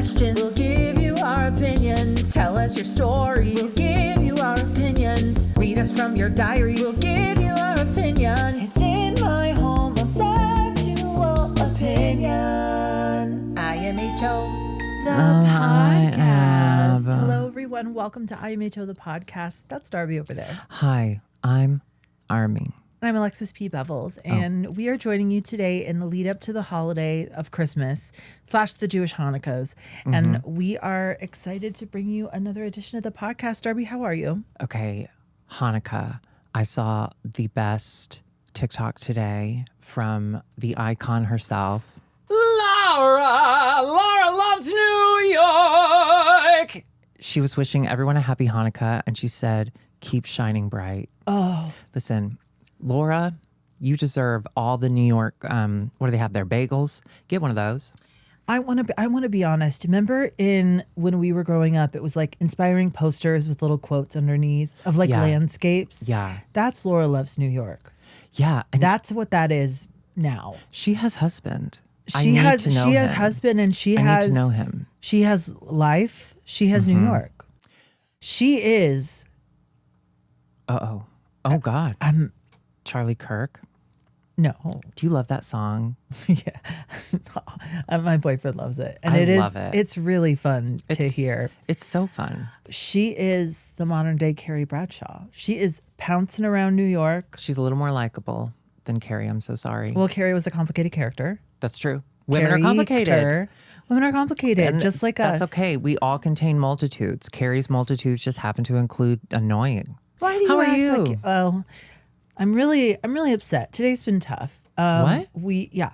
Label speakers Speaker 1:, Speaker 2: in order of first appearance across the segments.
Speaker 1: questions. We'll give you our opinions. Tell us your stories. We'll give you our opinions. Read us from your diary. We'll give you our opinions. It's in my homosexual opinion. IMHO, the podcast. Hello, everyone. Welcome to IMHO, the podcast. That's Darby over there.
Speaker 2: Hi, I'm Army.
Speaker 1: I'm Alexis P. Bevels, and we are joining you today in the lead up to the holiday of Christmas / the Jewish Hanukkahs. And we are excited to bring you another edition of the podcast. Darby, how are you?
Speaker 2: Okay, Hanukkah. I saw the best TikTok today from the icon herself. Laura loves New York. She was wishing everyone a happy Hanukkah, and she said, keep shining bright.
Speaker 1: Oh.
Speaker 2: Listen, Laura, you deserve all the New York, what do they have there, bagels? Get one of those.
Speaker 1: I want to be honest. Remember when we were growing up, it was like inspiring posters with little quotes underneath of like landscapes.
Speaker 2: Yeah.
Speaker 1: That's Laura Loves New York.
Speaker 2: Yeah. And
Speaker 1: that's what that is now.
Speaker 2: She has husband.
Speaker 1: She has husband, and
Speaker 2: I need to know him.
Speaker 1: She has life. She has New York. She is.
Speaker 2: Oh God. Charlie Kirk.
Speaker 1: No.
Speaker 2: Do you love that song?
Speaker 1: Yeah. My boyfriend loves it. And love it. It's really fun to hear.
Speaker 2: It's so fun.
Speaker 1: She is the modern day Carrie Bradshaw. She is pouncing around New York.
Speaker 2: She's a little more likable than Carrie. I'm so sorry.
Speaker 1: Well, Carrie was a complicated character.
Speaker 2: That's true. Women are complicated.
Speaker 1: Women are complicated, just like us.
Speaker 2: That's okay. We all contain multitudes. Carrie's multitudes just happen to include annoying.
Speaker 1: Why do you
Speaker 2: How are
Speaker 1: act
Speaker 2: you?
Speaker 1: like, well, I'm really upset. Today's been tough.
Speaker 2: What?
Speaker 1: Why?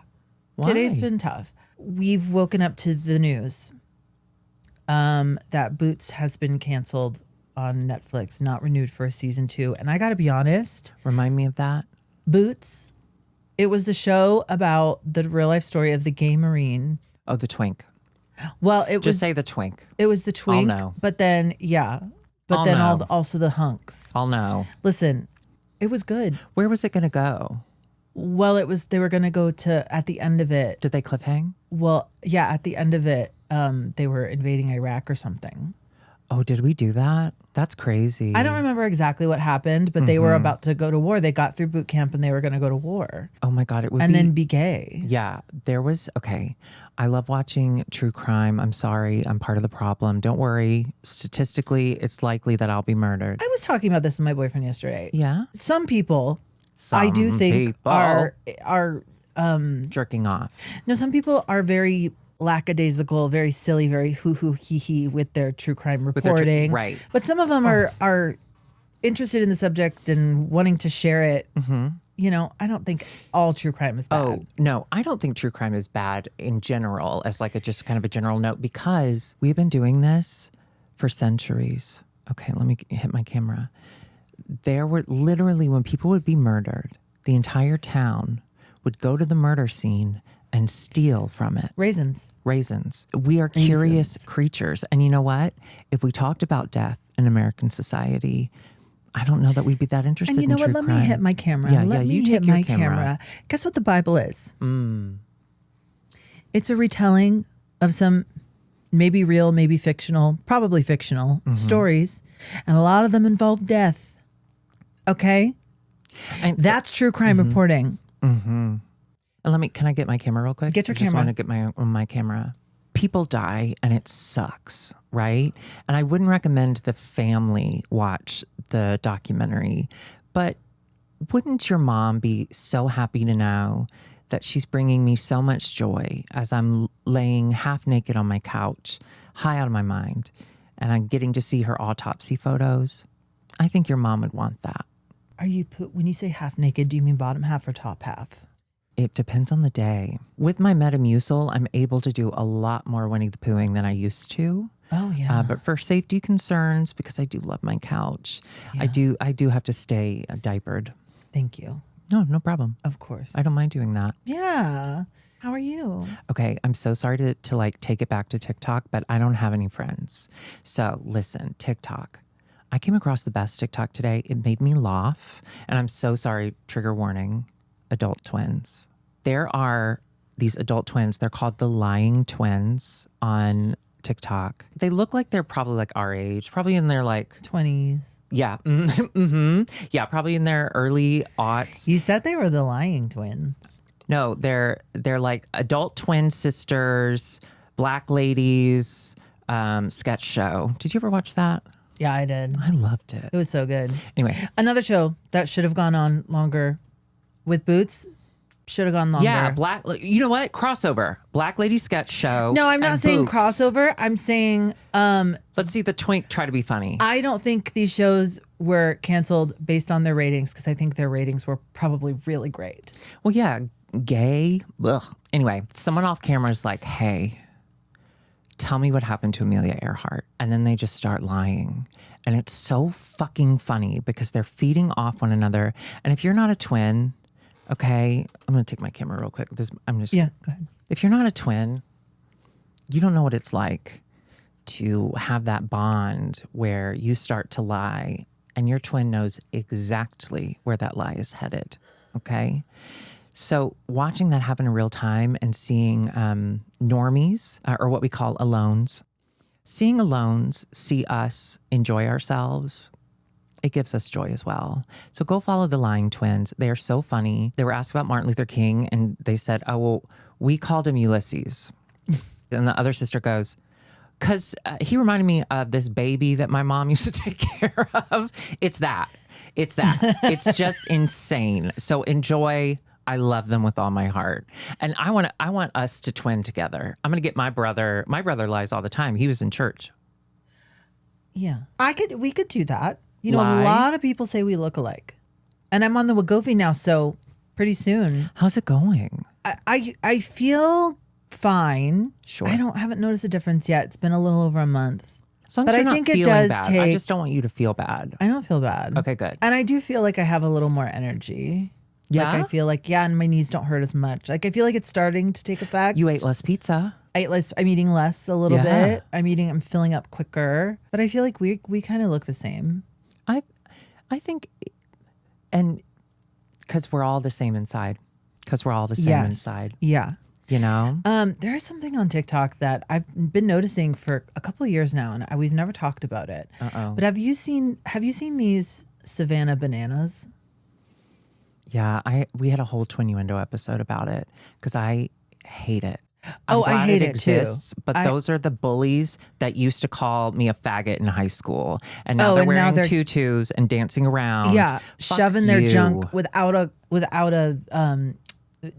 Speaker 2: Today's
Speaker 1: been tough. We've woken up to the news that Boots has been canceled on Netflix, not renewed for a season 2. And I got to be honest.
Speaker 2: Remind me of that.
Speaker 1: Boots. It was the show about the real life story of the gay Marine.
Speaker 2: Oh, the twink.
Speaker 1: Well,
Speaker 2: Just say the twink.
Speaker 1: It was the twink.
Speaker 2: I'll know.
Speaker 1: But then, also the hunks.
Speaker 2: I'll know.
Speaker 1: Listen, it was good.
Speaker 2: Where was it going to go?
Speaker 1: Well, they were going to go to, at the end of it.
Speaker 2: Did they cliffhang?
Speaker 1: Well, yeah, at the end of it, they were invading Iraq or something.
Speaker 2: Oh, did we do that? That's crazy.
Speaker 1: I don't remember exactly what happened, but they were about to go to war. They got through boot camp and they were going to go to war.
Speaker 2: Oh my God,
Speaker 1: then be gay.
Speaker 2: Yeah, okay. I love watching true crime. I'm sorry, I'm part of the problem. Don't worry. Statistically, it's likely that I'll be murdered.
Speaker 1: I was talking about this with my boyfriend yesterday.
Speaker 2: Yeah?
Speaker 1: Some people, I do think, are
Speaker 2: jerking off.
Speaker 1: No, some people are very lackadaisical, very silly, very hoo-hoo, hee-hee with their true crime reporting.
Speaker 2: Right.
Speaker 1: But some of them are interested in the subject and wanting to share it. Mm-hmm. You know, I don't think all true crime is bad.
Speaker 2: Oh, no, I don't think true crime is bad in general, as like just kind of a general note, because we've been doing this for centuries. Okay, let me hit my camera. There were literally, when people would be murdered, the entire town would go to the murder scene and steal from it.
Speaker 1: Raisins.
Speaker 2: We are curious creatures. And you know what? If we talked about death in American society, I don't know that we'd be that interested in true crime.
Speaker 1: And you know what? Let me hit my camera.
Speaker 2: Yeah, you take your camera.
Speaker 1: Guess what the Bible is? It's a retelling of some maybe real, maybe fictional, probably fictional stories. And a lot of them involve death. Okay? That's true crime reporting.
Speaker 2: Mm-hmm. And can I get my camera real quick?
Speaker 1: Get your
Speaker 2: camera. I just want to get my camera. People die and it sucks, right? And I wouldn't recommend the family watch the documentary, but wouldn't your mom be so happy to know that she's bringing me so much joy as I'm laying half naked on my couch, high out of my mind, and I'm getting to see her autopsy photos? I think your mom would want that.
Speaker 1: When you say half naked, do you mean bottom half or top half?
Speaker 2: It depends on the day. With my Metamucil, I'm able to do a lot more Winnie the Poohing than I used to.
Speaker 1: Oh, yeah.
Speaker 2: But for safety concerns, because I do love my couch, yeah. I do have to stay diapered.
Speaker 1: Thank you.
Speaker 2: No problem.
Speaker 1: Of course.
Speaker 2: I don't mind doing that.
Speaker 1: Yeah. How are you?
Speaker 2: Okay, I'm so sorry to take it back to TikTok, but I don't have any friends. So listen, TikTok. I came across the best TikTok today. It made me laugh. And I'm so sorry, trigger warning, adult twins. There are these adult twins. They're called the lying twins on TikTok. They look like they're probably like our age, probably in their like
Speaker 1: 20s.
Speaker 2: Yeah. Mm-hmm. Yeah, probably in their early aughts.
Speaker 1: You said they were the lying twins.
Speaker 2: No, they're like adult twin sisters, black ladies, sketch show. Did you ever watch that?
Speaker 1: Yeah, I did.
Speaker 2: I loved it.
Speaker 1: It was so good.
Speaker 2: Anyway.
Speaker 1: Another show that should have gone on longer with Boots. Should have gone longer.
Speaker 2: Yeah, you know what? Crossover. Black lady sketch show.
Speaker 1: No, I'm not saying
Speaker 2: Boots.
Speaker 1: crossover. I'm saying
Speaker 2: Let's see the twink try to be funny.
Speaker 1: I don't think these shows were canceled based on their ratings because I think their ratings were probably really great.
Speaker 2: Well, yeah, gay. Ugh. Anyway, someone off camera is like, hey, tell me what happened to Amelia Earhart. And then they just start lying. And it's so fucking funny because they're feeding off one another. And if you're not a twin, okay, I'm going to take my camera real quick.
Speaker 1: Go ahead.
Speaker 2: If you're not a twin, you don't know what it's like to have that bond where you start to lie and your twin knows exactly where that lie is headed, okay? So watching that happen in real time and seeing normies, or what we call alones, seeing alones see us enjoy ourselves, it gives us joy as well. So go follow the lying twins. They are so funny. They were asked about Martin Luther King and they said, oh, well, we called him Ulysses. And the other sister goes, because he reminded me of this baby that my mom used to take care of. It's that. It's just insane. So enjoy. I love them with all my heart. And I want us to twin together. I'm going to get my brother. My brother lies all the time. He was in church.
Speaker 1: Yeah. We could do that. You know,
Speaker 2: Lie.
Speaker 1: A lot of people say we look alike. And I'm on the Wegovy now, so pretty soon.
Speaker 2: How's it going?
Speaker 1: I feel fine.
Speaker 2: Sure.
Speaker 1: I haven't noticed a difference yet. It's been a little over a month.
Speaker 2: As long as
Speaker 1: But
Speaker 2: you're
Speaker 1: I
Speaker 2: not
Speaker 1: think it
Speaker 2: feeling
Speaker 1: does
Speaker 2: bad.
Speaker 1: take-
Speaker 2: I just don't want you to feel bad.
Speaker 1: I don't feel bad.
Speaker 2: Okay, good.
Speaker 1: And I do feel like I have a little more energy.
Speaker 2: Yeah?
Speaker 1: Like I feel like, and my knees don't hurt as much. Like I feel like it's starting to take effect.
Speaker 2: You ate less pizza.
Speaker 1: I'm eating less a little
Speaker 2: Yeah.
Speaker 1: bit. I'm filling up quicker. But I feel like we kind of look the same.
Speaker 2: I think, and because we're all the same inside. Because we're all the same inside.
Speaker 1: Yeah.
Speaker 2: You know?
Speaker 1: There is something on TikTok that I've been noticing for a couple of years now, and we've never talked about it.
Speaker 2: Uh-oh.
Speaker 1: But have you seen these Savannah bananas?
Speaker 2: Yeah, we had a whole Twinnuendo episode about it because I hate it.
Speaker 1: I hate it too.
Speaker 2: But those are the bullies that used to call me a faggot in high school, and now
Speaker 1: Oh,
Speaker 2: they're
Speaker 1: and now
Speaker 2: wearing
Speaker 1: they're-
Speaker 2: tutus and dancing around.
Speaker 1: Yeah,
Speaker 2: Fuck
Speaker 1: shoving their
Speaker 2: you.
Speaker 1: junk without a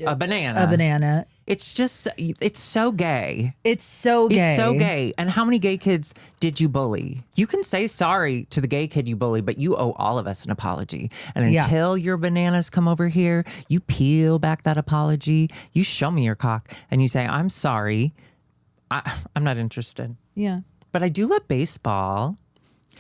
Speaker 2: A banana.
Speaker 1: a banana.
Speaker 2: It's just, it's so gay.
Speaker 1: It's so gay.
Speaker 2: It's so gay. And how many gay kids did you bully? You can say sorry to the gay kid you bully, but you owe all of us an apology. And
Speaker 1: Yeah.
Speaker 2: until your bananas come over here, you peel back that apology, you show me your cock, and you say, I'm sorry. I'm not interested.
Speaker 1: Yeah.
Speaker 2: But I do love baseball.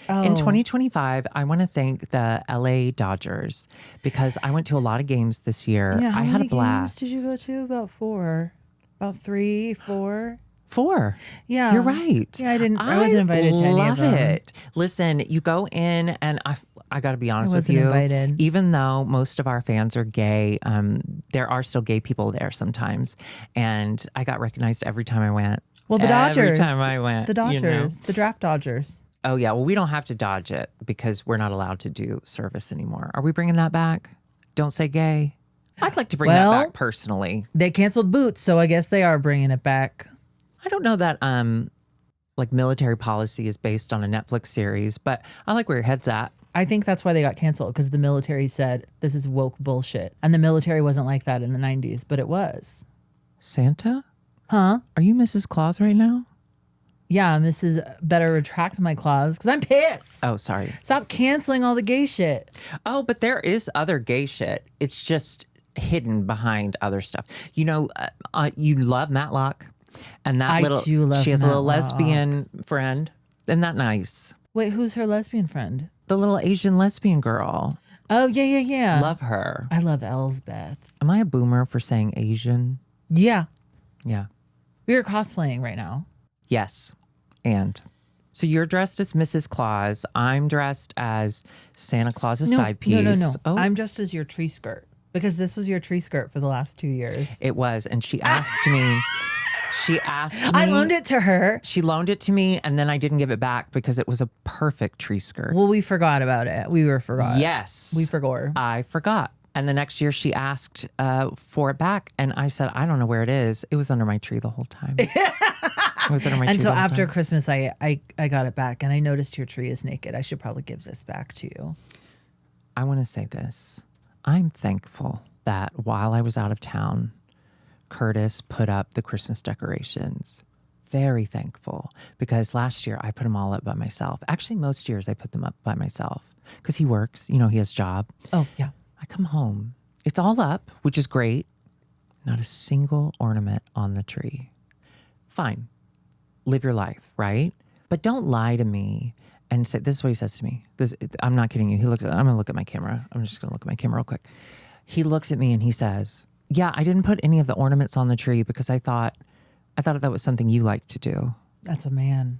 Speaker 1: Oh.
Speaker 2: In 2025, I want to thank the LA Dodgers because I went to a lot of games this year.
Speaker 1: Yeah, how
Speaker 2: I had a
Speaker 1: many
Speaker 2: blast.
Speaker 1: games did you go to? About 4. About 3, 4.
Speaker 2: 4.
Speaker 1: Yeah.
Speaker 2: You're right.
Speaker 1: Yeah, I wasn't invited to any of them.
Speaker 2: Love it. Listen, you go in and I got to be honest with
Speaker 1: wasn't
Speaker 2: you.
Speaker 1: invited.
Speaker 2: Even though most of our fans are gay, there are still gay people there sometimes. And I got recognized every time I went.
Speaker 1: Well, the Dodgers.
Speaker 2: Every time I went.
Speaker 1: The Dodgers.
Speaker 2: You know?
Speaker 1: The draft Dodgers.
Speaker 2: Oh, yeah. Well, we don't have to dodge it because we're not allowed to do service anymore. Are we bringing that back? Don't say gay. I'd like to bring that back personally.
Speaker 1: They canceled Boots, so I guess they are bringing it back.
Speaker 2: I don't know that like military policy is based on a Netflix series, but I like where your head's at.
Speaker 1: I think that's why they got canceled, because the military said this is woke bullshit. And the military wasn't like that in the 90s, but it was.
Speaker 2: Santa?
Speaker 1: Huh?
Speaker 2: Are you Mrs. Claus right now?
Speaker 1: Yeah, Mrs. Better retract my clause because I'm pissed.
Speaker 2: Oh, sorry.
Speaker 1: Stop canceling all the gay shit.
Speaker 2: Oh, but there is other gay shit. It's just hidden behind other stuff. You know, you love Matlock, and that
Speaker 1: I do love
Speaker 2: she has a little
Speaker 1: Matlock.
Speaker 2: lesbian friend. Isn't that nice?
Speaker 1: Wait, who's her lesbian friend?
Speaker 2: The little Asian lesbian girl.
Speaker 1: Oh, yeah.
Speaker 2: Love her.
Speaker 1: I love Elsbeth.
Speaker 2: Am I a boomer for saying Asian?
Speaker 1: Yeah.
Speaker 2: Yeah.
Speaker 1: We are cosplaying right now.
Speaker 2: Yes. And so you're dressed as Mrs. Claus. I'm dressed as Santa Claus's side piece.
Speaker 1: No.
Speaker 2: Oh,
Speaker 1: I'm dressed as your tree skirt because this was your tree skirt for the last 2 years.
Speaker 2: it was. And she asked me, She asked me.
Speaker 1: I loaned it to her.
Speaker 2: She loaned it to me, and then I didn't give it back because it was a perfect tree skirt.
Speaker 1: Well, we forgot about it. We forgot.
Speaker 2: Yes.
Speaker 1: We forgot.
Speaker 2: I forgot. And the next year she asked for it back. And I said, I don't know where it is. It was under my tree the whole time. It was under my tree.
Speaker 1: And so
Speaker 2: the whole
Speaker 1: after
Speaker 2: time.
Speaker 1: Christmas, I got it back and I noticed your tree is naked. I should probably give this back to you.
Speaker 2: I want to say this. I'm thankful that while I was out of town, Curtis put up the Christmas decorations. Very thankful, because last year I put them all up by myself. Actually, most years I put them up by myself because he works, he has a job.
Speaker 1: Oh, yeah.
Speaker 2: I come home, it's all up, which is great. Not a single ornament on the tree. Fine, live your life, right? But don't lie to me and say, this is what he says to me. I'm not kidding you. I'm going to look at my camera. I'm just going to look at my camera real quick. He looks at me and he says, yeah, I didn't put any of the ornaments on the tree because I thought that was something you like to do.
Speaker 1: That's a man.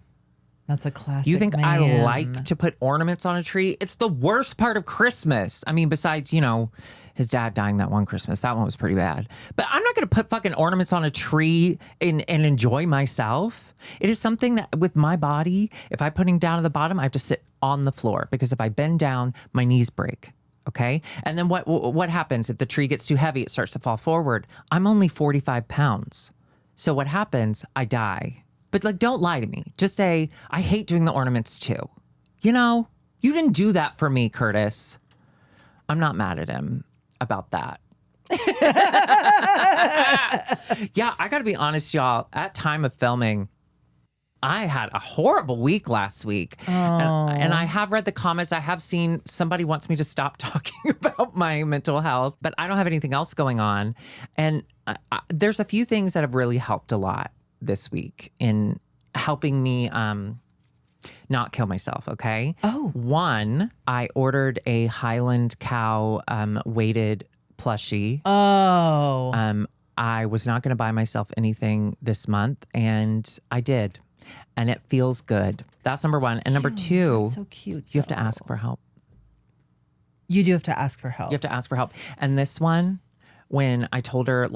Speaker 1: That's a classic
Speaker 2: You think
Speaker 1: man.
Speaker 2: I like to put ornaments on a tree? It's the worst part of Christmas. I mean, besides, his dad dying that one Christmas. That one was pretty bad. But I'm not going to put fucking ornaments on a tree and enjoy myself. It is something that with my body, if I'm putting down at the bottom, I have to sit on the floor because if I bend down, my knees break. Okay. And then what happens if the tree gets too heavy? It starts to fall forward. I'm only 45 pounds. So what happens? I die. But don't lie to me. Just say, I hate doing the ornaments too. You didn't do that for me, Curtis. I'm not mad at him about that. Yeah, I got to be honest, y'all. At time of filming, I had a horrible week last week. And I have read the comments. I have seen somebody wants me to stop talking about my mental health, but I don't have anything else going on. And there's a few things that have really helped a lot this week in helping me not kill myself, okay?
Speaker 1: Oh.
Speaker 2: One, I ordered a Highland cow weighted plushie.
Speaker 1: Oh.
Speaker 2: I was not going to buy myself anything this month, and I did. And it feels good. That's number one. And number two,
Speaker 1: that's so cute.
Speaker 2: you have to ask for help.
Speaker 1: You do have to ask for help.
Speaker 2: You have to ask for help. And this one, when I told her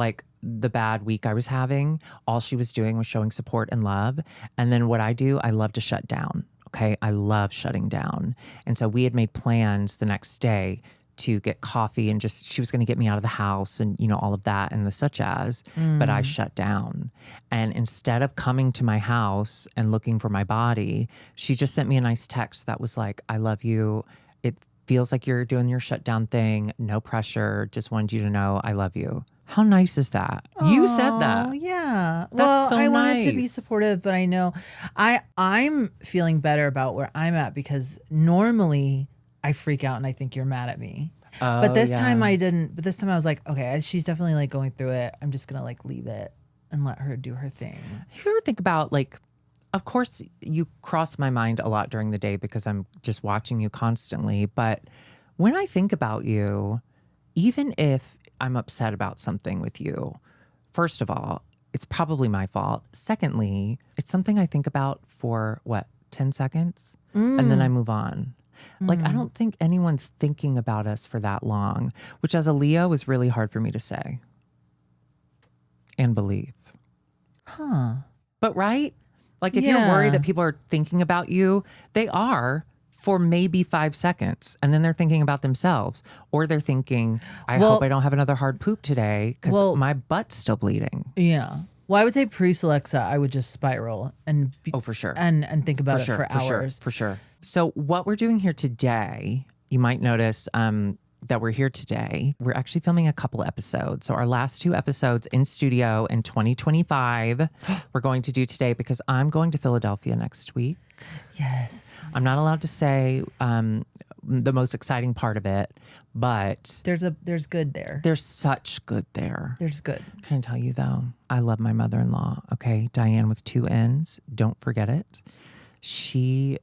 Speaker 2: the bad week I was having, all she was doing was showing support and love. And then what I do, I love to shut down. Okay. I love shutting down. And so we had made plans the next day to get coffee and she was going to get me out of the house and, all of that and the such as, but I shut down. And instead of coming to my house and looking for my body, she just sent me a nice text that was like, I love you. It feels like you're doing your shutdown thing. No pressure. Just wanted you to know I love you. How nice is that? You said that.
Speaker 1: Oh, yeah.
Speaker 2: That's so
Speaker 1: I wanted to be
Speaker 2: nice.
Speaker 1: supportive, but I know I'm feeling better about where I'm at because normally I freak out and I think you're mad at me. But this time I didn't. But this time I was like, okay, she's definitely going through it. I'm just going to leave it and let her do her thing.
Speaker 2: You ever think about of course you cross my mind a lot during the day because I'm just watching you constantly. But when I think about you, even if I'm upset about something with you, first of all, it's probably my fault. Secondly, it's something I think about for 10 seconds? And then I move on. I don't think anyone's thinking about us for that long, which as a Leo is really hard for me to say and believe.
Speaker 1: Huh.
Speaker 2: But right? If you're worried that people are thinking about you, they are for maybe 5 seconds. And then they're thinking about themselves. Or they're thinking, I hope I don't have another hard poop today because my butt's still bleeding.
Speaker 1: Yeah. Well, I would say pre-Alexa, I would just spiral and
Speaker 2: for sure.
Speaker 1: and think about it for hours.
Speaker 2: For sure. So what we're doing here today, you might notice that we're here today. We're actually filming a couple episodes. So our last 2 episodes in studio in 2025, we're going to do today because I'm going to Philadelphia next week.
Speaker 1: Yes.
Speaker 2: I'm not allowed to say the most exciting part of it, but
Speaker 1: there's good there.
Speaker 2: There's such good there.
Speaker 1: There's good.
Speaker 2: Can I tell you though? I love my mother-in-law. Okay, Diane with 2 N's. Don't forget it. She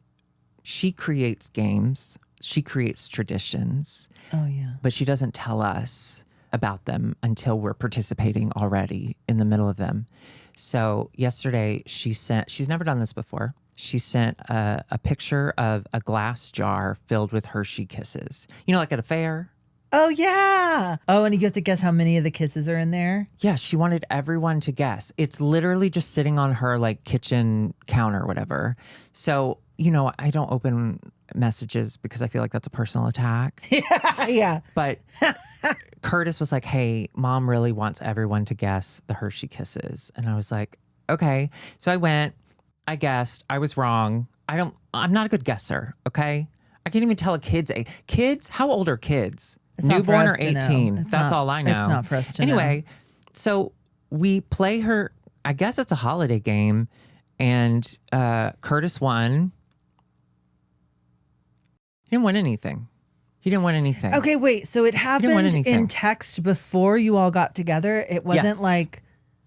Speaker 2: creates games. She creates traditions.
Speaker 1: Oh yeah.
Speaker 2: But she doesn't tell us about them until we're participating already in the middle of them. So yesterday she's never done this before. She sent a picture of a glass jar filled with Hershey Kisses. Like at a fair,
Speaker 1: Oh, yeah. Oh, and you have to guess how many of the kisses are in there?
Speaker 2: Yeah, she wanted everyone to guess. It's literally just sitting on her like kitchen counter or whatever. So, I don't open messages because I feel like that's a personal attack.
Speaker 1: Yeah.
Speaker 2: But Curtis was like, hey, mom really wants everyone to guess the Hershey kisses. And I was like, okay. So I went, I guessed, I was wrong. I'm not a good guesser, okay? I can't even tell a kid's age. Kids, how old are kids?
Speaker 1: It's not for
Speaker 2: Newborn
Speaker 1: us
Speaker 2: or
Speaker 1: to know.
Speaker 2: 18?
Speaker 1: It's
Speaker 2: That's
Speaker 1: not-
Speaker 2: all I know.
Speaker 1: it's not for us to know.
Speaker 2: Anyway, so we play her, I guess it's a holiday game, and Curtis won. He didn't win anything.
Speaker 1: Okay, wait. So it
Speaker 2: win
Speaker 1: happened
Speaker 2: anything.
Speaker 1: in text before you all got together? It wasn't
Speaker 2: Yes.
Speaker 1: like...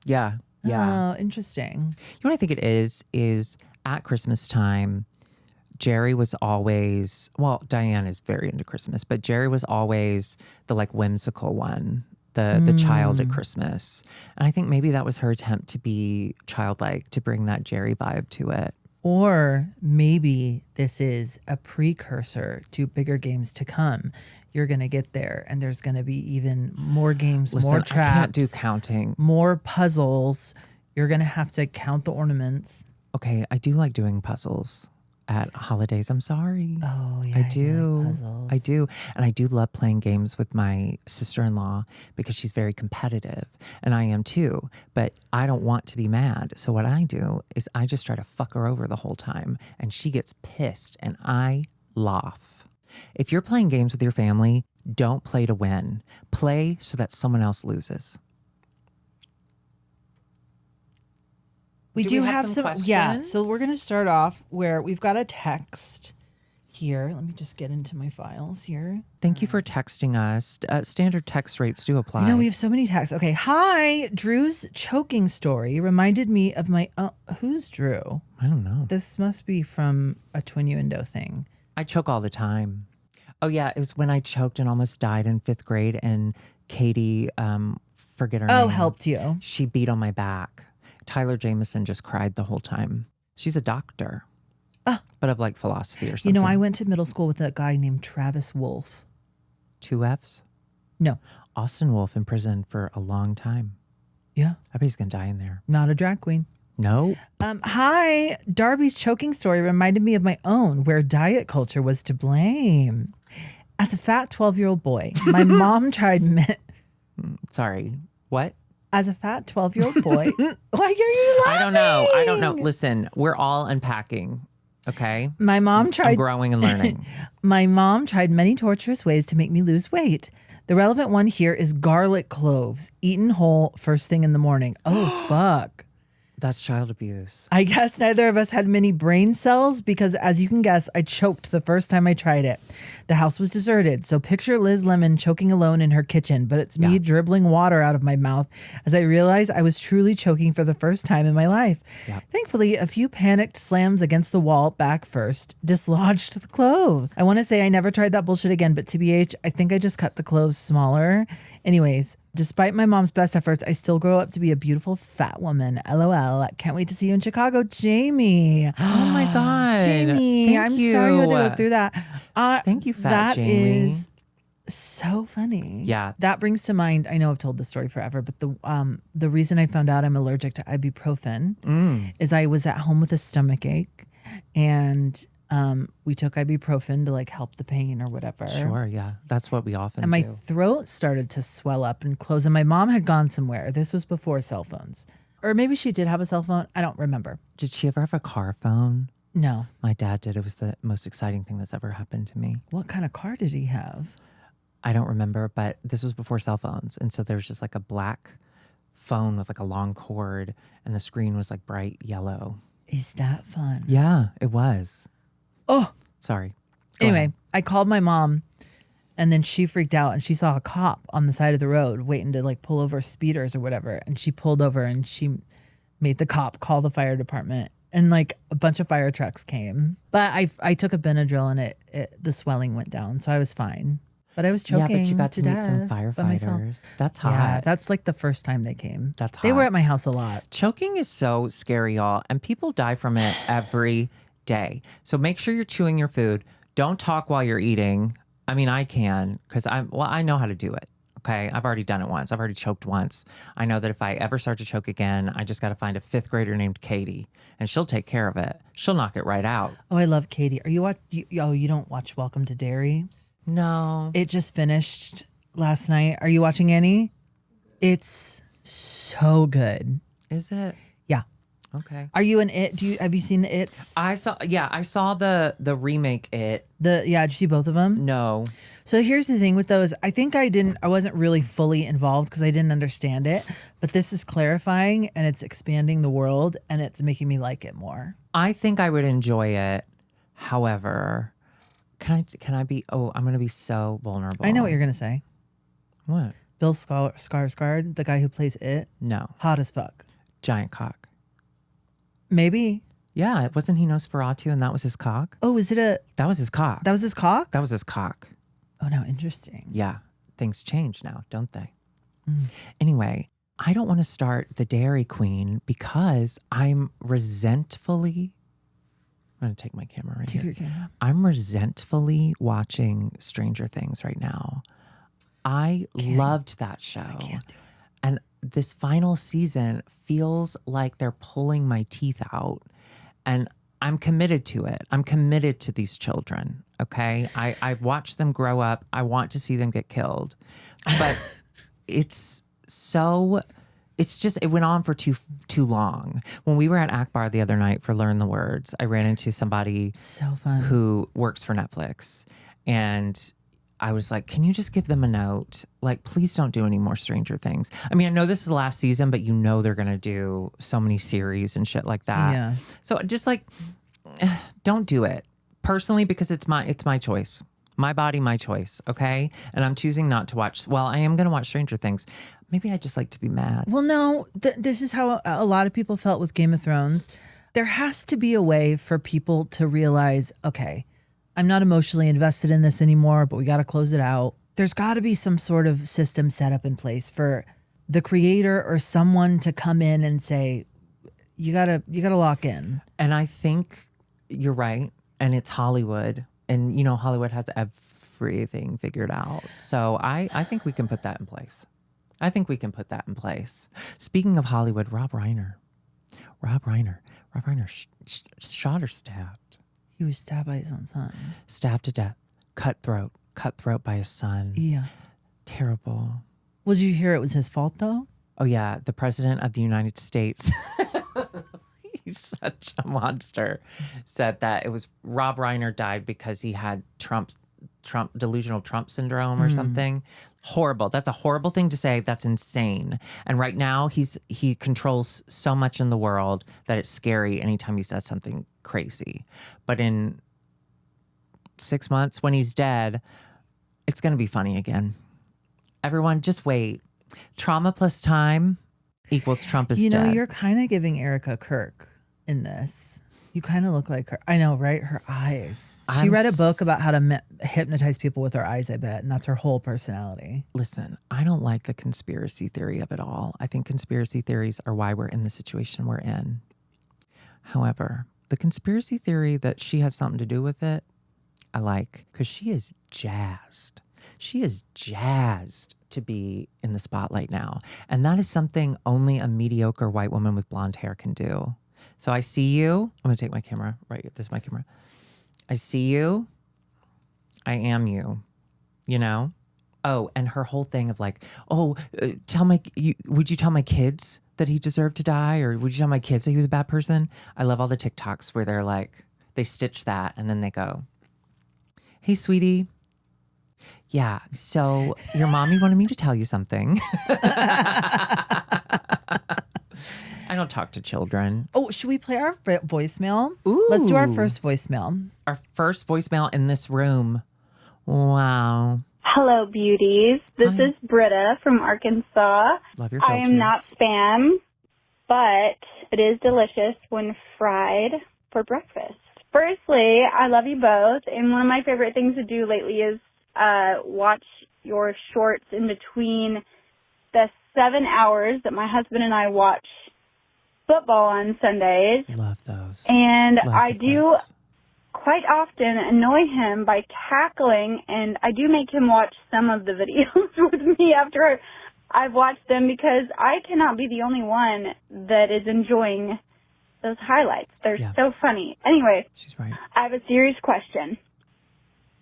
Speaker 2: Yeah.
Speaker 1: Oh, interesting.
Speaker 2: You know what I think it is at Christmas time, Jerry was always, well, Diane is very into Christmas, but Jerry was always the like whimsical one, the child at Christmas. And I think maybe that was her attempt to be childlike, to bring that Jerry vibe to it.
Speaker 1: Or maybe this is a precursor to bigger games to come. You're going to get there and there's going to be even more games,
Speaker 2: Listen,
Speaker 1: more traps.
Speaker 2: I can't do counting.
Speaker 1: More puzzles. You're going to have to count the ornaments.
Speaker 2: Okay, I do like doing puzzles at holidays. I'm sorry.
Speaker 1: Oh, yeah.
Speaker 2: I
Speaker 1: you
Speaker 2: do.
Speaker 1: like puzzles.
Speaker 2: I do. And I do love playing games with my sister-in-law because she's very competitive. And I am too. But I don't want to be mad. So what I do is I just try to fuck her over the whole time. And she gets pissed and I laugh. If you're playing games with your family, don't play to win. Play so that someone else loses.
Speaker 1: We
Speaker 2: Do
Speaker 1: do
Speaker 2: we have
Speaker 1: have
Speaker 2: some
Speaker 1: some. Yeah.
Speaker 2: questions?
Speaker 1: So we're going to start off where we've got a text here. Let me just get into my files here.
Speaker 2: Thank you for texting us. Standard text rates do apply.
Speaker 1: You know, we have so many texts. Okay. Hi. Drew's choking story reminded me of my. Who's Drew?
Speaker 2: I don't know.
Speaker 1: This must be from a twinnuendo thing.
Speaker 2: I choke all the time. Oh, yeah. It was when I choked and almost died in 5th grade, and Katie, forget her name.
Speaker 1: Helped you.
Speaker 2: She beat on my back. Tyler Jameson just cried the whole time. She's a doctor, but of like philosophy or something.
Speaker 1: You know, I went to middle school with a guy named Travis Wolf.
Speaker 2: 2 Fs?
Speaker 1: No.
Speaker 2: Austin Wolf in prison for a long time.
Speaker 1: Yeah.
Speaker 2: I bet he's going to die in there.
Speaker 1: Not a drag queen.
Speaker 2: No.
Speaker 1: Hi. Darby's choking story reminded me of my own, where diet culture was to blame. As a fat 12-year-old boy, my mom tried...
Speaker 2: Sorry. What?
Speaker 1: As a fat 12-year-old boy... Why are you laughing?
Speaker 2: I don't know. Listen, we're all unpacking, okay?
Speaker 1: My mom
Speaker 2: I'm
Speaker 1: tried...
Speaker 2: growing and learning.
Speaker 1: My mom tried many torturous ways to make me lose weight. The relevant one here is garlic cloves, eaten whole first thing in the morning. Oh, fuck.
Speaker 2: That's child abuse.
Speaker 1: I guess neither of us had many brain cells because, as you can guess, I choked the first time I tried it. The house was deserted, so picture Liz Lemon choking alone in her kitchen, but it's me dribbling water out of my mouth as I realized I was truly choking for the first time in my life.
Speaker 2: Yep.
Speaker 1: Thankfully, a few panicked slams against the wall, back first, dislodged the clove. I want to say I never tried that bullshit again, but TBH, I think I just cut the cloves smaller. Anyways, despite my mom's best efforts, I still grow up to be a beautiful fat woman. LOL. Can't wait to see you in Chicago, Jamie.
Speaker 2: Oh my God.
Speaker 1: Jamie,
Speaker 2: Thank
Speaker 1: I'm
Speaker 2: you.
Speaker 1: sorry you had to go through that.
Speaker 2: Thank you, fat
Speaker 1: That
Speaker 2: Jamie.
Speaker 1: is so funny.
Speaker 2: Yeah.
Speaker 1: That brings to mind, I know I've told this story forever, but the reason I found out I'm allergic to ibuprofen is I was at home with a stomach ache and we took ibuprofen to like help the pain or whatever.
Speaker 2: Sure, yeah. That's what we often
Speaker 1: And my
Speaker 2: do.
Speaker 1: throat started to swell up and close. And my mom had gone somewhere. This was before cell phones. Or maybe she did have a cell phone. I don't remember.
Speaker 2: Did she ever have a car phone?
Speaker 1: No.
Speaker 2: My dad did. It was the most exciting thing that's ever happened to me.
Speaker 1: What kind of car did he have?
Speaker 2: I don't remember, but this was before cell phones. And so there was just like a black phone with like a long cord and the screen was like bright yellow.
Speaker 1: Is that fun?
Speaker 2: Yeah, it was.
Speaker 1: Oh,
Speaker 2: Sorry. Go
Speaker 1: anyway,
Speaker 2: ahead.
Speaker 1: I called my mom and then she freaked out and she saw a cop on the side of the road waiting to like pull over speeders or whatever. And she pulled over and she made the cop call the fire department and like a bunch of fire trucks came. But I took a Benadryl and the swelling went down. So I was fine. But I was choking.
Speaker 2: Yeah, but you got to meet some
Speaker 1: death by myself.
Speaker 2: firefighters. That's hot.
Speaker 1: Yeah, that's like the first time they came.
Speaker 2: That's
Speaker 1: They were
Speaker 2: hot.
Speaker 1: at my house a lot.
Speaker 2: Choking is so scary, y'all, and people die from it every day. So make sure you're chewing your food. Don't talk while you're eating. I mean, I can because I know how to do it. Okay. I've already done it once. I've already choked once. I know that if I ever start to choke again, I just got to find a 5th grader named Katie and she'll take care of it. She'll knock it right out.
Speaker 1: Oh, I love Katie. Are you you don't watch Welcome to Dairy?
Speaker 2: No.
Speaker 1: It just finished last night. Are you watching any? It's so good.
Speaker 2: Is it?
Speaker 1: Yeah.
Speaker 2: Okay.
Speaker 1: Are you in it? Have you seen the It's?
Speaker 2: I saw the remake It.
Speaker 1: Did you see both of them?
Speaker 2: No.
Speaker 1: So here's the thing with those. I think I wasn't really fully involved because I didn't understand it, but this is clarifying and it's expanding the world and it's making me like it more.
Speaker 2: I think I would enjoy it. However, can I be, I'm going to be so vulnerable.
Speaker 1: I know what you're going to say.
Speaker 2: What?
Speaker 1: Bill Skarsgård, the guy who plays It.
Speaker 2: No.
Speaker 1: Hot as fuck.
Speaker 2: Giant cock.
Speaker 1: Maybe.
Speaker 2: Yeah, wasn't he Nosferatu and that was his cock?
Speaker 1: Oh,
Speaker 2: That was his cock.
Speaker 1: That was his cock?
Speaker 2: That was his cock.
Speaker 1: Oh, no, interesting.
Speaker 2: Yeah, things change now, don't they? Anyway, I don't want to start the Dairy Queen because I'm resentfully, I'm going to take my camera right
Speaker 1: Take
Speaker 2: here.
Speaker 1: your camera.
Speaker 2: I'm resentfully watching Stranger Things right now. I loved that show.
Speaker 1: I can't do it.
Speaker 2: And this final season feels like they're pulling my teeth out. And I'm committed to it. I'm committed to these children. Okay. I watched them grow up. I want to see them get killed. But it went on for too long. When we were at Akbar the other night for Learn the Words, I ran into somebody
Speaker 1: So fun.
Speaker 2: who works for Netflix. And I was like, can you just give them a note? Like, please don't do any more Stranger Things. I mean, I know this is the last season, but they're going to do so many series and shit like that.
Speaker 1: Yeah.
Speaker 2: So just like, don't do it personally because it's my choice. My body, my choice. Okay. And I'm choosing not to watch. Well, I am going to watch Stranger Things. Maybe I just like to be mad.
Speaker 1: Well, no, this is how a lot of people felt with Game of Thrones. There has to be a way for people to realize, okay, I'm not emotionally invested in this anymore, but we got to close it out. There's got to be some sort of system set up in place for the creator or someone to come in and say, you gotta lock in.
Speaker 2: And I think you're right. And it's Hollywood. And, Hollywood has everything figured out. So I think we can put that in place. Speaking of Hollywood, Rob Reiner shot or stabbed?
Speaker 1: He was stabbed by his own son.
Speaker 2: Stabbed to death. Cut throat by his son.
Speaker 1: Yeah.
Speaker 2: Terrible.
Speaker 1: Well, did you hear it was his fault though?
Speaker 2: Oh yeah, the president of the United States, he's such a monster, said that it was Rob Reiner died because he had delusional Trump syndrome or something. Horrible. That's a horrible thing to say. That's insane. And right now he controls so much in the world that it's scary anytime he says something crazy. But in 6 months when he's dead, it's going to be funny again. Everyone just wait. Trauma plus time equals Trump is dead.
Speaker 1: You're kind of giving Erica Kirk in this. You kind of look like her. I know, right? Her eyes. She read a book about how to hypnotize people with her eyes, I bet. And that's her whole personality.
Speaker 2: Listen, I don't like the conspiracy theory of it all. I think conspiracy theories are why we're in the situation we're in. However, the conspiracy theory that she had something to do with it, I like, because she is jazzed. She is jazzed to be in the spotlight now. And that is something only a mediocre white woman with blonde hair can do. So I see you. I'm going to take my camera. Right, this is my camera. I see you. I am you. Oh, and her whole thing of like, would you tell my kids that he deserved to die? Or would you tell my kids that he was a bad person? I love all the TikToks where they're like, they stitch that and then they go, hey, sweetie. Yeah, so your mommy wanted me to tell you something. I don't talk to children.
Speaker 1: Oh, should we play our voicemail?
Speaker 2: Ooh.
Speaker 1: Let's do our first voicemail.
Speaker 2: Our first voicemail in this room. Wow.
Speaker 3: Hello, beauties. This is Britta from Arkansas.
Speaker 2: Love your
Speaker 3: I
Speaker 2: filters.
Speaker 3: am not spam, but it is delicious when fried for breakfast. Firstly, I love you both, and one of my favorite things to do lately is watch your shorts in between the 7 hours that my husband and I watch football on Sundays.
Speaker 2: Love those.
Speaker 3: And
Speaker 2: Love
Speaker 3: I
Speaker 2: the
Speaker 3: do
Speaker 2: clips.
Speaker 3: quite often annoy him by cackling, and I do make him watch some of the videos with me after I've watched them, because I cannot be the only one that is enjoying those highlights. They're so funny. Anyway,
Speaker 2: she's right.
Speaker 3: I have a serious question.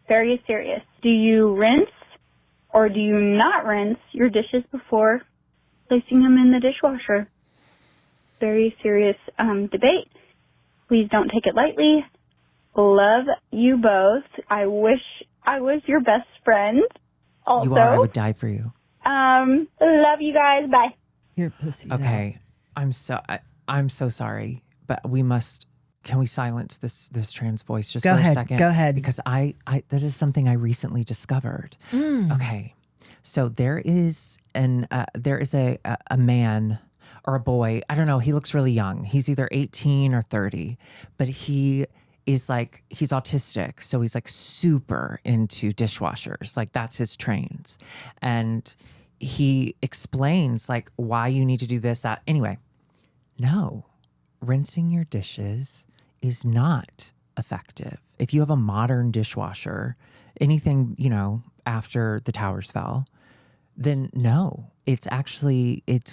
Speaker 3: Very serious. Do you rinse or do you not rinse your dishes before placing them in the dishwasher? Very serious debate. Please don't take it lightly. Love you both. I wish I was your best friend. Also,
Speaker 2: You are. I would die for you.
Speaker 3: Love you guys. Bye.
Speaker 1: Your pussy's
Speaker 2: Okay. I'm so sorry, but we must. Can we silence this trans voice just
Speaker 1: Go
Speaker 2: for
Speaker 1: ahead,
Speaker 2: a second?
Speaker 1: go ahead.
Speaker 2: Because I that is something I recently discovered. Okay. So there is a man or a boy. I don't know. He looks really young. He's either 18 or 30, but he's autistic. So he's like super into dishwashers. Like that's his trains. And he explains like why you need to do this, that. Anyway, no, rinsing your dishes is not effective. If you have a modern dishwasher, anything, after the towers fell, then no, it's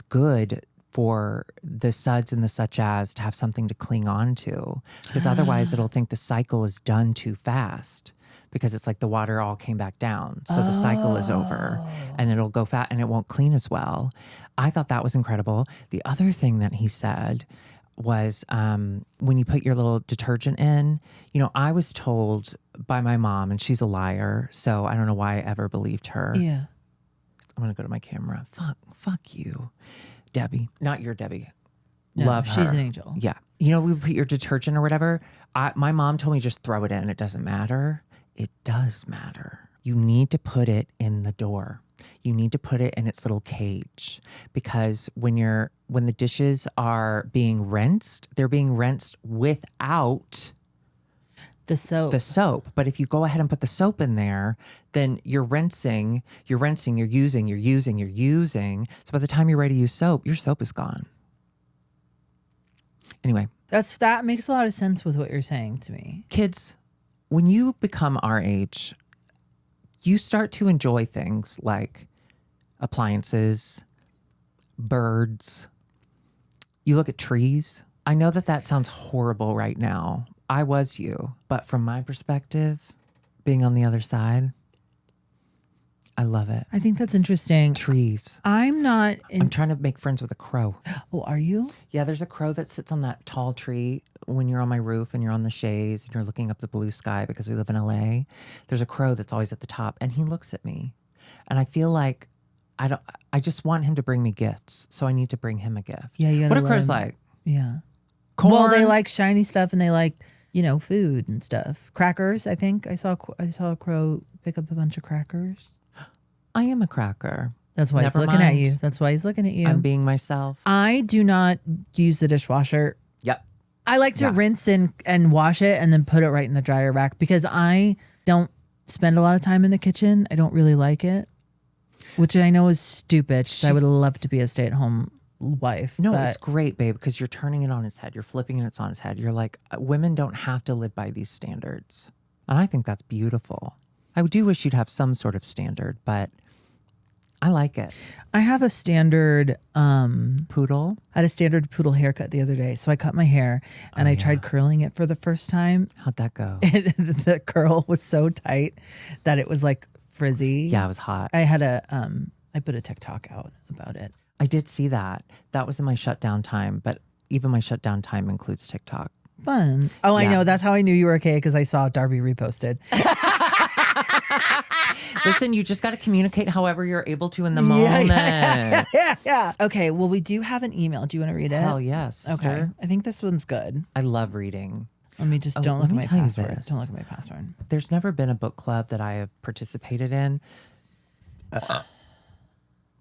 Speaker 2: good for the suds and the such as to have something to cling on to, because otherwise it'll think the cycle is done too fast, because it's like the water all came back down. So the cycle is over and it'll go fat and it won't clean as well. I thought that was incredible. The other thing that he said was when you put your little detergent in, I was told by my mom, and she's a liar, so I don't know why I ever believed her.
Speaker 1: Yeah.
Speaker 2: I'm going to go to my camera. Fuck you. Debbie, not your Debbie.
Speaker 1: No,
Speaker 2: Love her.
Speaker 1: she's an angel.
Speaker 2: Yeah. We put your detergent or whatever. My mom told me just throw it in. It doesn't matter. It does matter. You need to put it in the door. You need to put it in its little cage, because when the dishes are being rinsed, they're being rinsed without
Speaker 1: the soap.
Speaker 2: But if you go ahead and put the soap in there, then you're rinsing, you're using. So by the time you're ready to use soap, your soap is gone. Anyway.
Speaker 1: That makes a lot of sense with what you're saying to me.
Speaker 2: Kids, when you become our age, you start to enjoy things like appliances, birds. You look at trees. I know that sounds horrible right now. I was you. But from my perspective, being on the other side, I love it.
Speaker 1: I think that's interesting.
Speaker 2: Trees.
Speaker 1: I'm
Speaker 2: trying to make friends with a crow.
Speaker 1: Oh, are you?
Speaker 2: Yeah, there's a crow that sits on that tall tree when you're on my roof and you're on the chaise and you're looking up the blue sky, because we live in LA. There's a crow that's always at the top, and he looks at me. And I feel like I just want him to bring me gifts. So I need to bring him a gift.
Speaker 1: Yeah, you gotta
Speaker 2: What do crows like?
Speaker 1: Yeah.
Speaker 2: Corn?
Speaker 1: Well, they like shiny stuff, and they like, food and stuff. Crackers, I think. I saw a crow pick up a bunch of crackers.
Speaker 2: I am a cracker.
Speaker 1: That's why he's looking at you. That's why he's looking at you.
Speaker 2: I'm being myself.
Speaker 1: I do not use the dishwasher.
Speaker 2: Yep.
Speaker 1: I like to rinse and wash it and then put it right in the dryer rack, because I don't spend a lot of time in the kitchen. I don't really like it, which I know is stupid, because I would love to be a stay-at-home wife.
Speaker 2: No, it's great, babe, because you're turning it on its head. You're flipping it on its head. You're like, women don't have to live by these standards. And I think that's beautiful. I do wish you'd have some sort of standard, but I like it.
Speaker 1: I have a standard
Speaker 2: poodle.
Speaker 1: I had a standard poodle haircut the other day. So I cut my hair and I tried curling it for the first time.
Speaker 2: How'd that go?
Speaker 1: The curl was so tight that it was like frizzy.
Speaker 2: Yeah, it was hot.
Speaker 1: I had I put a TikTok out about it.
Speaker 2: I did see that. That was in my shutdown time, but even my shutdown time includes TikTok.
Speaker 1: Fun. Oh, yeah. I know. That's how I knew you were okay, because I saw Darby reposted.
Speaker 2: Listen, you just got to communicate however you're able to in the moment.
Speaker 1: Yeah. Okay, well, we do have an email. Do you want to read it?
Speaker 2: Hell yes, sister.
Speaker 1: Okay. I think this one's good.
Speaker 2: I love reading.
Speaker 1: Let me just don't look at my password. Don't look at my password.
Speaker 2: There's never been a book club that I have participated in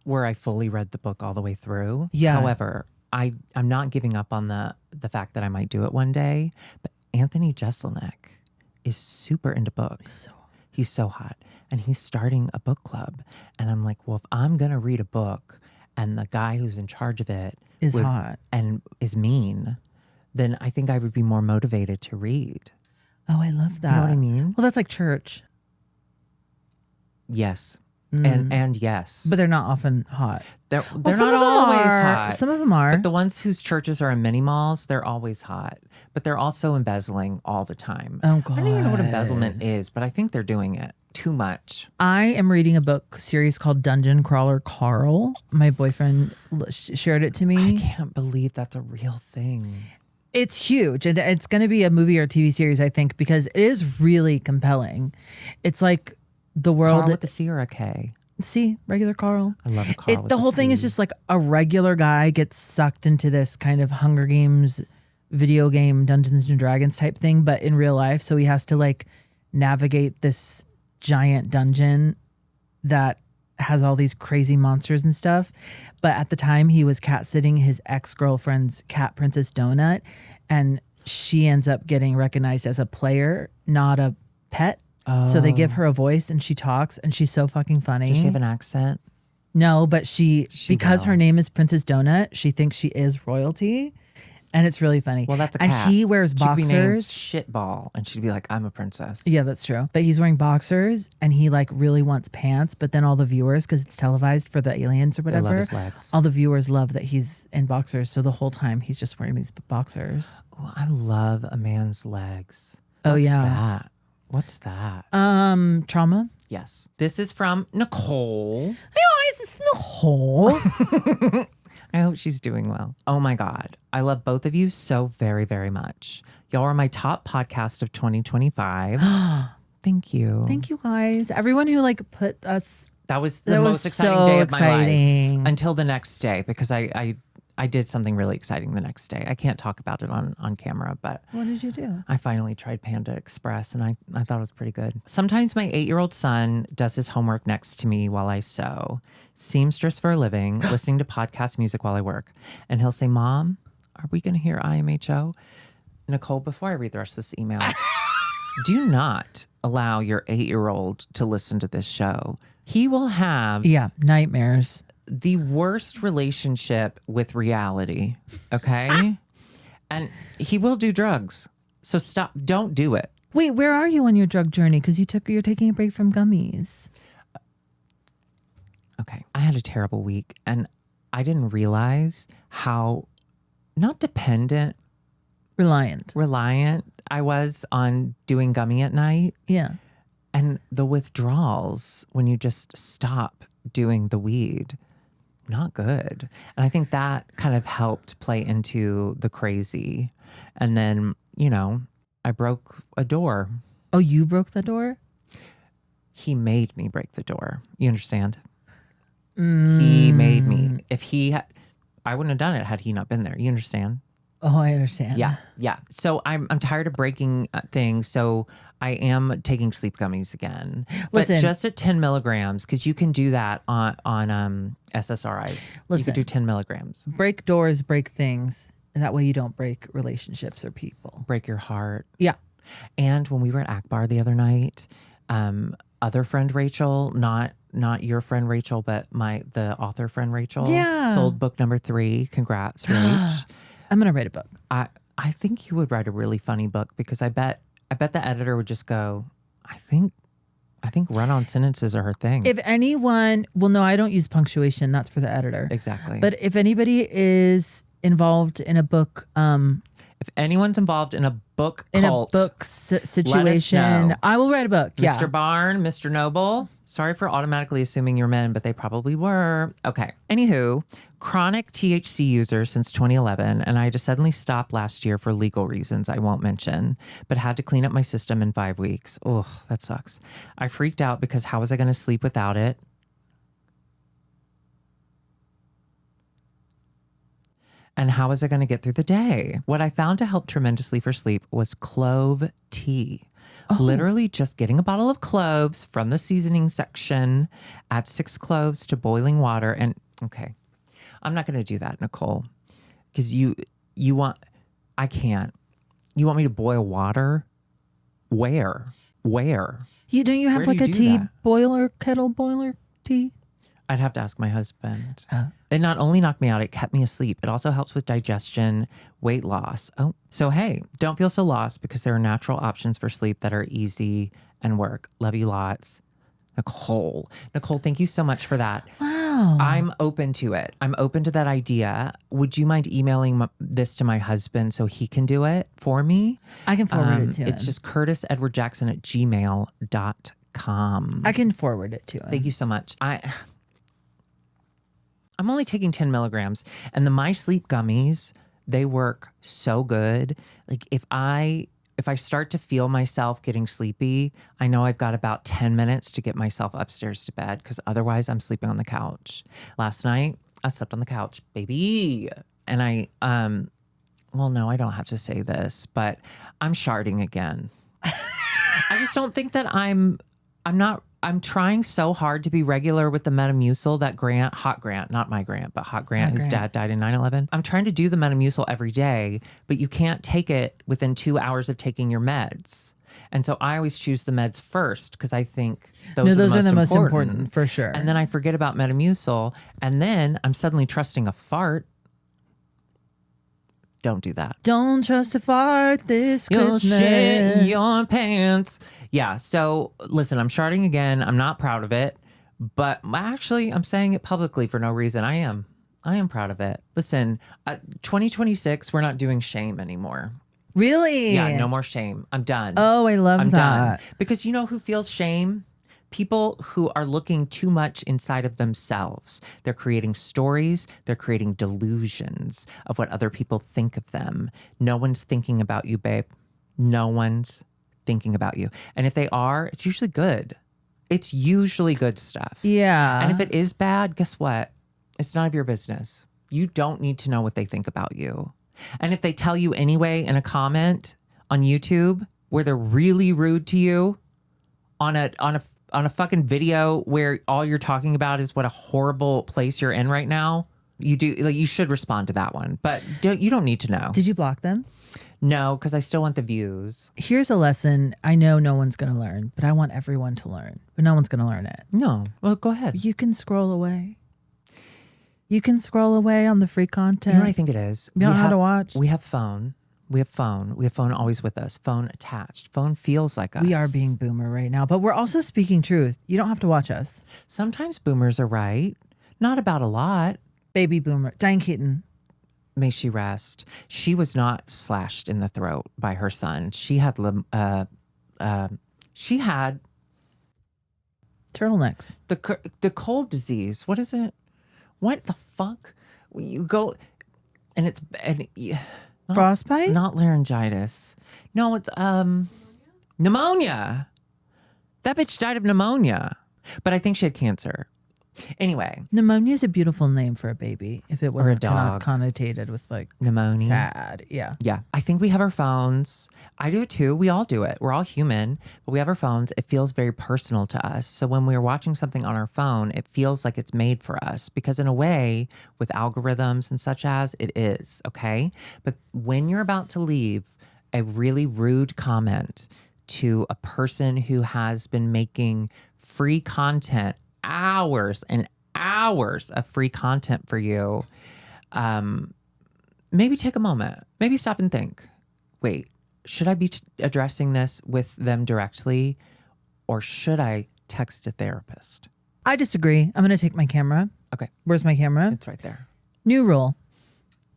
Speaker 2: where I fully read the book all the way through.
Speaker 1: Yeah.
Speaker 2: However, I'm not giving up on the fact that I might do it one day. But Anthony Jeselnik is super into books. He's so hot. And he's starting a book club. And I'm like, well, if I'm going to read a book and the guy who's in charge of it
Speaker 1: is hot
Speaker 2: and is mean, then I think I would be more motivated to read.
Speaker 1: Oh, I love that.
Speaker 2: You know what I mean?
Speaker 1: Well, that's like church.
Speaker 2: Yes. And yes.
Speaker 1: But they're not often hot.
Speaker 2: They're
Speaker 1: Well,
Speaker 2: not
Speaker 1: some of them
Speaker 2: always
Speaker 1: are.
Speaker 2: hot.
Speaker 1: Some of them are.
Speaker 2: But the ones whose churches are in mini malls, they're always hot. But they're also embezzling all the time.
Speaker 1: Oh, God.
Speaker 2: I don't even know what embezzlement is, but I think they're doing it too much.
Speaker 1: I am reading a book series called Dungeon Crawler Carl. My boyfriend shared it to me.
Speaker 2: I can't believe that's a real thing.
Speaker 1: It's huge. It's going to be a movie or TV series, I think, because it is really compelling. It's like the world.
Speaker 2: Carl with a C or a K?
Speaker 1: C, regular Carl.
Speaker 2: I love a Carl with
Speaker 1: The
Speaker 2: a
Speaker 1: whole thing is
Speaker 2: C.
Speaker 1: just like a regular guy gets sucked into this kind of Hunger Games video game, Dungeons and Dragons type thing, but in real life. So he has to like navigate this giant dungeon that has all these crazy monsters and stuff. But at the time he was cat sitting his ex-girlfriend's cat, Princess Donut, and she ends up getting recognized as a player, not a pet. So they give her a voice and she talks and she's so fucking funny.
Speaker 2: Does she have an accent?
Speaker 1: No, but because
Speaker 2: will.
Speaker 1: her name is Princess Donut, she thinks she is royalty. And it's really funny.
Speaker 2: Well, that's a
Speaker 1: and
Speaker 2: cat.
Speaker 1: he wears
Speaker 2: She'd be named
Speaker 1: boxers.
Speaker 2: Shitball, and she'd be like, I'm a princess.
Speaker 1: Yeah, that's true. But he's wearing boxers and he like really wants pants. But then all the viewers, because it's televised for the aliens or whatever,
Speaker 2: love his legs.
Speaker 1: all the viewers love that he's in boxers. So the whole time he's just wearing these boxers.
Speaker 2: Oh, I love a man's legs.
Speaker 1: Oh,
Speaker 2: What's
Speaker 1: yeah.
Speaker 2: that? What's that?
Speaker 1: Trauma.
Speaker 2: Yes. This is from Nicole.
Speaker 1: Hey guys, it's Nicole.
Speaker 2: I hope she's doing well. Oh my God. I love both of you so very, very much. Y'all are my top podcast of 2025. Thank you.
Speaker 1: Thank you guys. Everyone who like put us.
Speaker 2: That was the
Speaker 1: That
Speaker 2: most
Speaker 1: was
Speaker 2: exciting
Speaker 1: so
Speaker 2: day of my
Speaker 1: exciting.
Speaker 2: life until the next day, because I did something really exciting the next day. I can't talk about it on camera, but
Speaker 1: What did you do?
Speaker 2: I finally tried Panda Express and I thought it was pretty good. Sometimes my 8-year-old son does his homework next to me while I sew. Seamstress for a living, listening to podcast music while I work. And he'll say, Mom, are we going to hear IMHO? Nicole, before I read the rest of this email, do not allow your 8-year-old to listen to this show. He will have
Speaker 1: Nightmares.
Speaker 2: the worst relationship with reality, okay? And he will do drugs. So stop, don't do it.
Speaker 1: Wait, where are you on your drug journey? Because you're taking a break from gummies.
Speaker 2: Okay, I had a terrible week and I didn't realize how not dependent, reliant I was on doing gummy at night.
Speaker 1: Yeah.
Speaker 2: And the withdrawals when you just stop doing the weed. Not good. And I think that kind of helped play into the crazy. And then, I broke a door.
Speaker 1: Oh, you broke the door?
Speaker 2: He made me break the door. You understand? He made me. I wouldn't have done it had he not been there. You understand?
Speaker 1: Oh, I understand.
Speaker 2: Yeah. So I'm tired of breaking things. So I am taking sleep gummies again.
Speaker 1: Listen.
Speaker 2: But just at 10 milligrams, because you can do that on SSRIs. You
Speaker 1: Listen.
Speaker 2: can do 10 milligrams.
Speaker 1: Break doors, break things. And that way you don't break relationships or people.
Speaker 2: Break your heart.
Speaker 1: Yeah.
Speaker 2: And when we were at Akbar the other night, other friend Rachel, not your friend Rachel, but the author friend Rachel, sold book number 3. Congrats, Rach.
Speaker 1: I'm going to write a book.
Speaker 2: I think you would write a really funny book, because I bet the editor would just go, I think run-on sentences are her thing.
Speaker 1: If anyone, well, no, I don't use punctuation. That's for the editor.
Speaker 2: Exactly.
Speaker 1: But if anybody is involved in a book,
Speaker 2: if anyone's involved in a book
Speaker 1: in
Speaker 2: cult,
Speaker 1: a book situation,
Speaker 2: know.
Speaker 1: I will write a book. Yeah.
Speaker 2: Mr. Barn, Mr. Noble, sorry for automatically assuming you're men, but they probably were. Okay. Anywho, chronic THC user since 2011, and I had to suddenly stop last year for legal reasons I won't mention, but had to clean up my system in 5 weeks. Oh, that sucks. I freaked out because how was I going to sleep without it? And how was I going to get through the day? What I found to help tremendously for sleep was clove tea. Literally just getting a bottle of cloves from the seasoning section, add 6 cloves to boiling water. And okay, I'm not going to do that, Nicole, because you want, I can't. You want me to boil water? Where?
Speaker 1: Don't you have
Speaker 2: Where
Speaker 1: like
Speaker 2: do
Speaker 1: a
Speaker 2: you do
Speaker 1: tea
Speaker 2: that?
Speaker 1: kettle boiler tea?
Speaker 2: I'd have to ask my husband. It not only knocked me out, it kept me asleep. It also helps with digestion, weight loss. Oh, so hey, don't feel so lost because there are natural options for sleep that are easy and work. Love you lots. Nicole, thank you so much for that.
Speaker 1: Wow.
Speaker 2: I'm open to it. I'm open to that idea. Would you mind emailing this to my husband so he can do it for me?
Speaker 1: I can forward it to him.
Speaker 2: It's just curtisedwardjackson@gmail.com.
Speaker 1: I can forward it to him.
Speaker 2: Thank you so much. I'm only taking 10 milligrams, and the My Sleep gummies, they work so good. Like if I start to feel myself getting sleepy, I know I've got about 10 minutes to get myself upstairs to bed because otherwise I'm sleeping on the couch. Last night, I slept on the couch, baby. And well, no, I don't have to say this, but I'm sharting again. I just don't think that I'm trying so hard to be regular with the Metamucil, that Hot Grant, not my Grant, but Hot Grant, whose dad died in 9/11. I'm trying to do the Metamucil every day, but you can't take it within 2 hours of taking your meds. And so I always choose the meds first because I think those are the most important
Speaker 1: for sure.
Speaker 2: And then I forget about Metamucil, and then I'm suddenly trusting a fart. Don't do that.
Speaker 1: Don't trust a fart this Christmas.
Speaker 2: You'll shit your pants. Yeah, so listen, I'm sharting again. I'm not proud of it, but actually I'm saying it publicly for no reason. I am proud of it. Listen, 2026, we're not doing shame anymore.
Speaker 1: Really?
Speaker 2: Yeah, no more shame. I'm done.
Speaker 1: Oh, I love
Speaker 2: I'm
Speaker 1: that.
Speaker 2: done. Because you know who feels shame? People who are looking too much inside of themselves. They're creating stories. They're creating delusions of what other people think of them. No one's thinking about you, babe. No one's thinking about you. And if they are, it's usually good. It's usually good stuff.
Speaker 1: Yeah.
Speaker 2: And if it is bad, guess what? It's none of your business. You don't need to know what they think about you. And if they tell you anyway in a comment on YouTube where they're really rude to you on a fucking video where all you're talking about is what a horrible place you're in right now, you should respond to that one. But you don't need to know.
Speaker 1: Did you block them?
Speaker 2: No, because I still want the views.
Speaker 1: Here's a lesson I know no one's going to learn, but I want everyone to learn. But no one's going to learn it.
Speaker 2: No. Well, go ahead.
Speaker 1: You can scroll away. You can scroll away on the free content.
Speaker 2: You know what I think it is?
Speaker 1: You know how to watch.
Speaker 2: We have phone. We have phone always with us. Phone attached. Phone feels like us.
Speaker 1: We are being boomer right now, but we're also speaking truth. You don't have to watch us.
Speaker 2: Sometimes boomers are right. Not about a lot.
Speaker 1: Baby boomer. Diane Keaton.
Speaker 2: May she rest. She was not slashed in the throat by her son. She had
Speaker 1: Turtlenecks.
Speaker 2: The cold disease. What is it? What the fuck? You go and
Speaker 1: frostbite?
Speaker 2: Not laryngitis. No, it's pneumonia. That bitch died of pneumonia. But I think she had cancer. Anyway.
Speaker 1: Pneumonia is a beautiful name for a baby if it wasn't connotated with like
Speaker 2: pneumonia.
Speaker 1: Sad. Yeah.
Speaker 2: Yeah. I think we have our phones. I do it too. We all do it. We're all human, but we have our phones. It feels very personal to us. So when we're watching something on our phone, it feels like it's made for us because in a way with algorithms and such as it is. Okay. But when you're about to leave a really rude comment to a person who has been making free content, hours and hours of free content for you, maybe take a moment, maybe stop and think, wait, should I be addressing this with them directly or should I text a therapist?
Speaker 1: I disagree. I'm going to take my camera.
Speaker 2: Okay.
Speaker 1: Where's my camera?
Speaker 2: It's right there.
Speaker 1: New rule.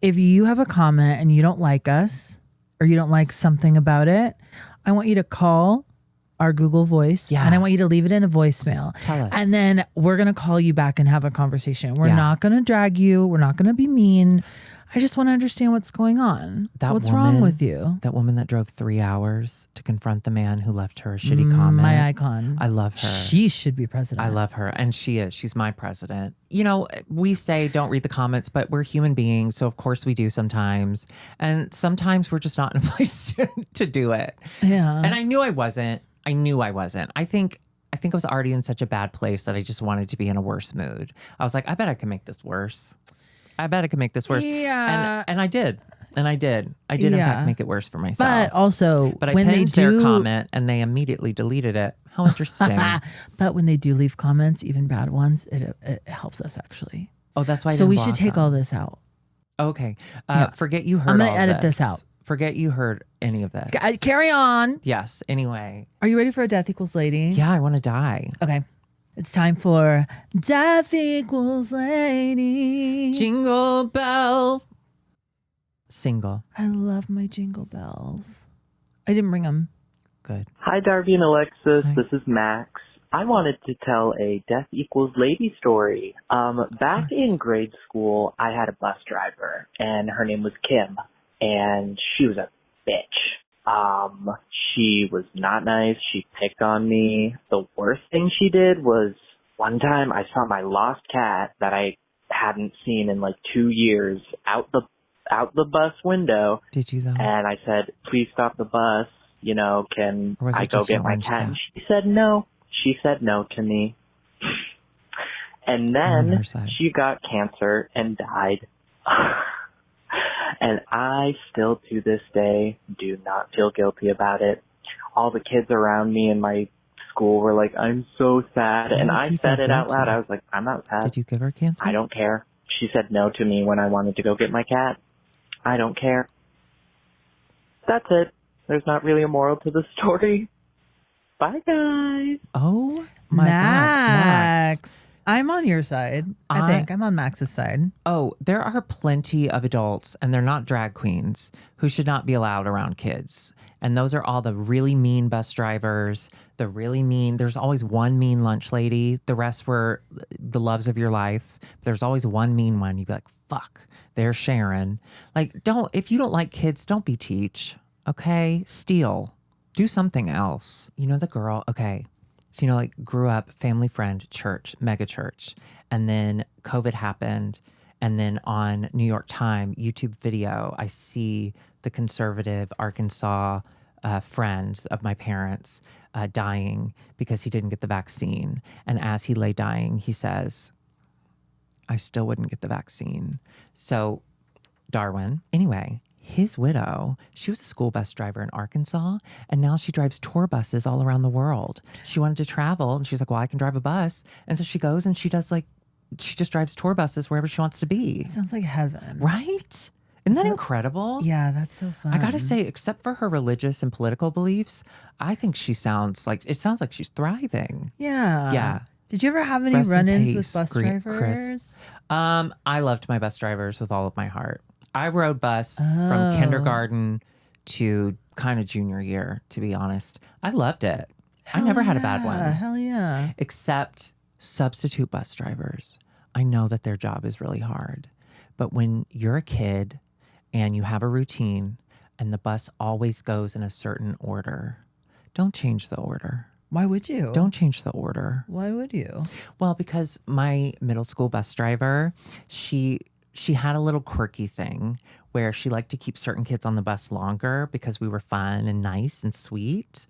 Speaker 1: If you have a comment and you don't like us or you don't like something about it, I want you to call our Google Voice, and I want you to leave it in a voicemail.
Speaker 2: Tell us.
Speaker 1: And then we're going to call you back and have a conversation. We're not going to drag you. We're not going to be mean. I just want to understand what's going on. What's wrong with you?
Speaker 2: That woman that drove 3 hours to confront the man who left her a shitty comment.
Speaker 1: My icon.
Speaker 2: I love her.
Speaker 1: She should be president.
Speaker 2: I love her. And she is. She's my president. You know, we say don't read the comments, but we're human beings. So of course we do sometimes. And sometimes we're just not in a place to do it.
Speaker 1: Yeah.
Speaker 2: And I knew I wasn't. I think I was already in such a bad place that I just wanted to be in a worse mood. I was like, I bet I can make this worse.
Speaker 1: Yeah.
Speaker 2: And I did. And I did. I did in
Speaker 1: Yeah.
Speaker 2: fact make it worse for myself.
Speaker 1: But also,
Speaker 2: But I
Speaker 1: when they
Speaker 2: pinned their
Speaker 1: do,
Speaker 2: comment and they immediately deleted it. How interesting.
Speaker 1: but when they do leave comments, even bad ones, it helps us actually.
Speaker 2: Oh, that's why I
Speaker 1: So
Speaker 2: didn't
Speaker 1: we
Speaker 2: block
Speaker 1: should take
Speaker 2: them.
Speaker 1: all this out.
Speaker 2: Okay.
Speaker 1: Yeah.
Speaker 2: Forget you heard
Speaker 1: I'm gonna
Speaker 2: all
Speaker 1: edit this out.
Speaker 2: Forget you heard any of this.
Speaker 1: Carry on.
Speaker 2: Yes. Anyway.
Speaker 1: Are you ready for a Death Equals Lady?
Speaker 2: Yeah, I want to die.
Speaker 1: Okay. It's time for Death Equals Lady.
Speaker 2: Jingle bell. Single.
Speaker 1: I love my jingle bells. I didn't bring them.
Speaker 2: Good.
Speaker 4: Hi, Darby and Alexis.
Speaker 2: Hi.
Speaker 4: This is Max. I wanted to tell a Death Equals Lady story. Back in grade school, I had a bus driver, and her name was Kim, and she was a bitch. She was not nice. She picked on me. The worst thing she did was one time I saw my lost cat that I hadn't seen in like 2 years out the bus window.
Speaker 2: Did you though?
Speaker 4: And I said, please stop the bus. You know, can
Speaker 2: Or was
Speaker 4: I
Speaker 2: it
Speaker 4: go
Speaker 2: just
Speaker 4: get
Speaker 2: an
Speaker 4: my
Speaker 2: orange
Speaker 4: cat?
Speaker 2: cat?
Speaker 4: And she said no. She said no to me. And
Speaker 2: I'm on
Speaker 4: then
Speaker 2: her side.
Speaker 4: she got cancer and died. And I still to this day do not feel guilty about it. All the kids around me in my school were like, I'm so sad.
Speaker 2: Why
Speaker 4: And
Speaker 2: would
Speaker 4: I
Speaker 2: you
Speaker 4: said
Speaker 2: feel
Speaker 4: it out loud.
Speaker 2: guilty?
Speaker 4: I was like, I'm not sad.
Speaker 2: Did you give her cancer?
Speaker 4: I don't care. She said no to me when I wanted to go get my cat. I don't care. That's it. There's not really a moral to the story. Bye, guys.
Speaker 2: Oh my God, Max.
Speaker 1: I'm on your side. I think I'm on Max's side.
Speaker 2: Oh, there are plenty of adults, and they're not drag queens, who should not be allowed around kids. And those are all the really mean bus drivers, the really mean. There's always one mean lunch lady. The rest were the loves of your life. There's always one mean one. You'd be like, fuck, there's Sharon. Like, if you don't like kids, don't be teach, okay? Steal. Do something else. You know the girl, okay. So, like grew up, family friend, church, mega church. And then COVID happened. And then on New York Times YouTube video, I see the conservative Arkansas friend of my parents dying because he didn't get the vaccine. And as he lay dying, he says, I still wouldn't get the vaccine. So Darwin, anyway, his widow, she was a school bus driver in Arkansas, and now she drives tour buses all around the world. She wanted to travel, and she's like, well, I can drive a bus. And so she goes and she just drives tour buses wherever she wants to be.
Speaker 1: It sounds like heaven.
Speaker 2: Right? Isn't that incredible?
Speaker 1: Yeah, that's so fun.
Speaker 2: I got to say, except for her religious and political beliefs, I think it sounds like she's thriving.
Speaker 1: Yeah.
Speaker 2: Yeah.
Speaker 1: Did you ever have any
Speaker 2: Rest in
Speaker 1: run-ins with
Speaker 2: peace,
Speaker 1: bus
Speaker 2: Chris.
Speaker 1: drivers?
Speaker 2: I loved my bus drivers with all of my heart. I rode bus from kindergarten to kind of junior year, to be honest. I loved it. I never had a bad one.
Speaker 1: Hell yeah.
Speaker 2: Except substitute bus drivers. I know that their job is really hard. But when you're a kid and you have a routine and the bus always goes in a certain order, don't change the order.
Speaker 1: Why would you?
Speaker 2: Don't change the order.
Speaker 1: Why would you?
Speaker 2: Well, because my middle school bus driver, she had a little quirky thing where she liked to keep certain kids on the bus longer because we were fun and nice and sweet.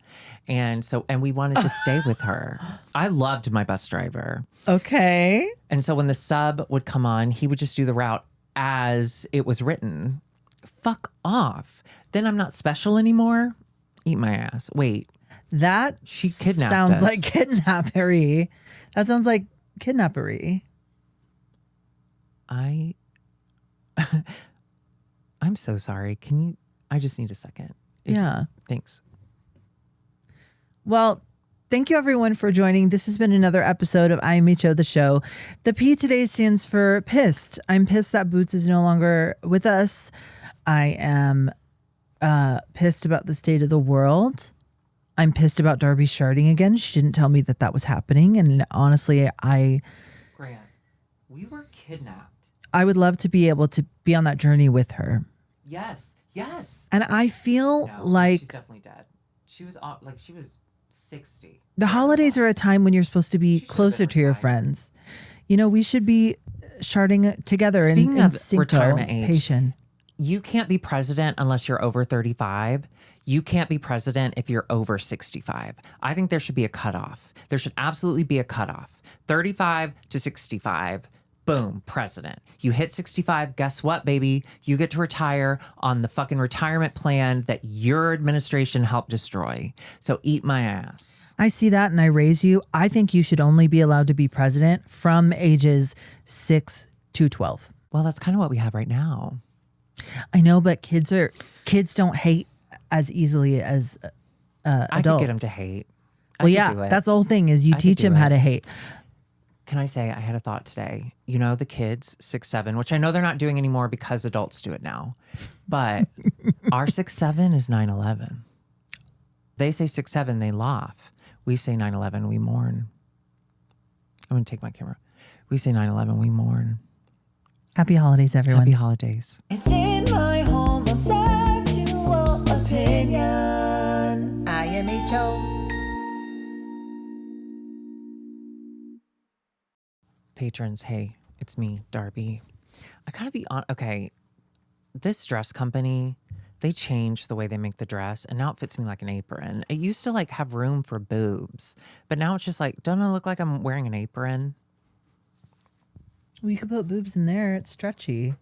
Speaker 2: And we wanted to stay with her. I loved my bus driver.
Speaker 1: Okay.
Speaker 2: And so when the sub would come on, he would just do the route as it was written. Fuck off. Then I'm not special anymore. Eat my ass. Wait.
Speaker 1: That
Speaker 2: She kidnapped
Speaker 1: sounds
Speaker 2: us.
Speaker 1: like kidnappery. That sounds like kidnappery.
Speaker 2: I'm so sorry. I just need a second.
Speaker 1: Yeah.
Speaker 2: Thanks.
Speaker 1: Well, thank you everyone for joining. This has been another episode of IMHO the show. The P today stands for pissed. I'm pissed that Boots is no longer with us. I am pissed about the state of the world. I'm pissed about Darby sharting again. She didn't tell me that was happening. And honestly,
Speaker 2: Grant, we were kidnapped.
Speaker 1: I would love to be able to be on that journey with her.
Speaker 2: Yes.
Speaker 1: And I feel
Speaker 2: No,
Speaker 1: like
Speaker 2: she's definitely dead. She was 60.
Speaker 1: the holidays are a time when you're supposed to be
Speaker 2: She should've
Speaker 1: closer
Speaker 2: been
Speaker 1: to your
Speaker 2: retired.
Speaker 1: friends. You know, we should be sharting together
Speaker 2: Speaking
Speaker 1: in
Speaker 2: of
Speaker 1: synco,
Speaker 2: retirement age,
Speaker 1: patient.
Speaker 2: You can't be president unless you're over 35. You can't be president if you're over 65. I think there should be a cutoff. There should absolutely be a cutoff. 35 to 65. boom, president. You hit 65, guess what, baby? You get to retire on the fucking retirement plan that your administration helped destroy. So eat my ass.
Speaker 1: I see that and I raise you. I think you should only be allowed to be president from ages 6 to 12.
Speaker 2: Well, that's kind of what we have right now.
Speaker 1: I know, but kids don't hate as easily as adults.
Speaker 2: I could get them to hate.
Speaker 1: Well, yeah, that's the whole thing is you teach them how to hate.
Speaker 2: Can I say I had a thought today? You know, the kids 6, 7, which I know they're not doing anymore because adults do it now. But our 6, 7 is 9/11. They say 6, 7, they laugh. We say 9/11, we mourn. I'm going to take my camera. We say 9/11, we mourn.
Speaker 1: Happy holidays, everyone.
Speaker 2: Happy holidays.
Speaker 5: It's in my homosexual opinion. IMHO.
Speaker 2: Patrons, hey, it's me, Darby. I gotta be on. Okay, this dress company, they changed the way they make the dress, and now it fits me like an apron. It used to like have room for boobs, but now it's just like, don't I look like I'm wearing an apron?
Speaker 1: Well, you could put boobs in there. It's stretchy.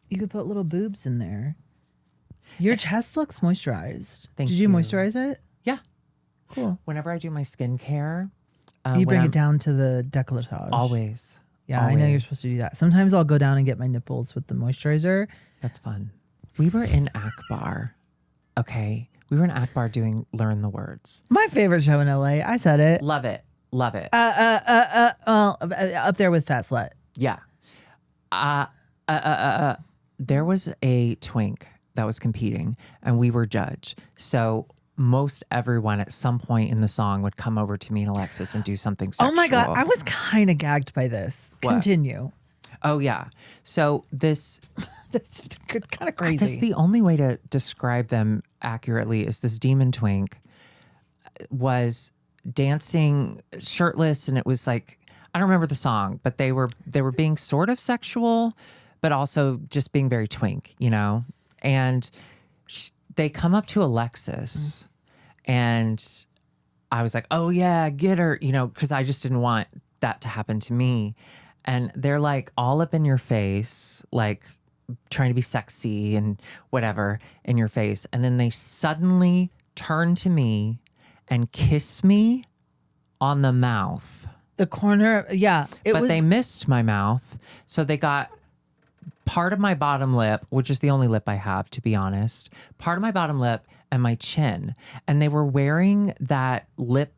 Speaker 1: You could put little boobs in there. Your chest looks moisturized.
Speaker 2: Thank
Speaker 1: Did you moisturize it?
Speaker 2: Yeah.
Speaker 1: Cool.
Speaker 2: Whenever I do my skincare,
Speaker 1: You bring it down to the décolletage.
Speaker 2: Always.
Speaker 1: Yeah, I know you're supposed to do that. Sometimes I'll go down and get my nipples with the moisturizer.
Speaker 2: That's fun. We were in Akbar. Okay. We were in Akbar doing Learn the Words.
Speaker 1: My favorite show in LA. I said it.
Speaker 2: Love it. Love it.
Speaker 1: Up there with Fat Slut.
Speaker 2: Yeah. There was a twink that was competing and we were judge. So most everyone at some point in the song would come over to me and Alexis and do something sexual.
Speaker 1: Oh my God. I was kind of gagged by this.
Speaker 2: What?
Speaker 1: Continue.
Speaker 2: Oh yeah. So this
Speaker 1: That's kind of crazy.
Speaker 2: That's the only way to describe them accurately is this demon twink was dancing shirtless and it was like, I don't remember the song, but they were being sort of sexual, but also just being very twink, you know? And they come up to Alexis and I was like, oh yeah, get her, you know, because I just didn't want that to happen to me. And they're like all up in your face, like trying to be sexy and whatever in your face. And then they suddenly turn to me and kiss me on the mouth.
Speaker 1: The corner, yeah.
Speaker 2: But they missed my mouth. So they got part of my bottom lip, which is the only lip I have, to be honest, part of my bottom lip and my chin. And they were wearing that lip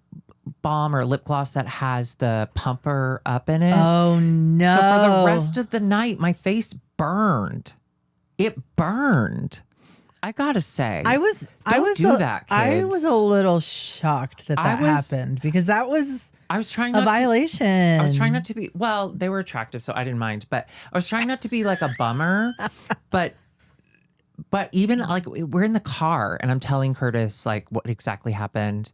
Speaker 2: balm or lip gloss that has the pumper up in it.
Speaker 1: Oh no.
Speaker 2: So for the rest of the night, my face burned. It burned. I gotta say, I was a
Speaker 1: little shocked that happened because that was
Speaker 2: trying
Speaker 1: a violation.
Speaker 2: I was trying not to be. Well, they were attractive, so I didn't mind. But I was trying not to be like a bummer. but even like we're in the car, and I'm telling Curtis like what exactly happened,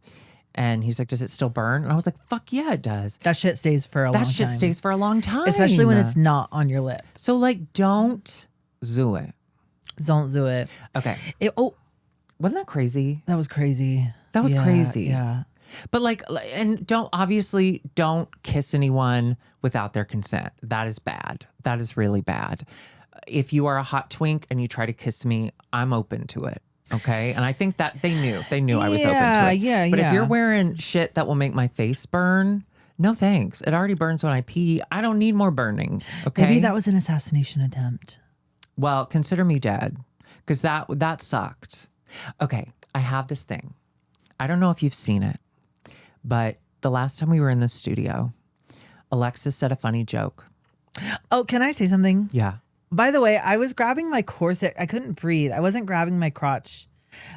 Speaker 2: and he's like, "Does it still burn?" And I was like, "Fuck yeah, it does."
Speaker 1: That shit stays for a long time.
Speaker 2: That shit stays for a long time,
Speaker 1: especially when it's not on your lip.
Speaker 2: So like, don't do it.
Speaker 1: Don't do it.
Speaker 2: Okay. Wasn't that crazy?
Speaker 1: That was crazy.
Speaker 2: That was crazy.
Speaker 1: Yeah.
Speaker 2: But like, and don't kiss anyone without their consent. That is bad. That is really bad. If you are a hot twink and you try to kiss me, I'm open to it. Okay. And I think that they knew I was open to it.
Speaker 1: Yeah.
Speaker 2: But if you're wearing shit that will make my face burn, no thanks. It already burns when I pee. I don't need more burning. Okay.
Speaker 1: Maybe that was an assassination attempt.
Speaker 2: Well, consider me dead because that sucked. Okay, I have this thing. I don't know if you've seen it, but the last time we were in the studio, Alexis said a funny joke.
Speaker 1: Oh, can I say something?
Speaker 2: Yeah.
Speaker 1: By the way, I was grabbing my corset. I couldn't breathe. I wasn't grabbing my crotch.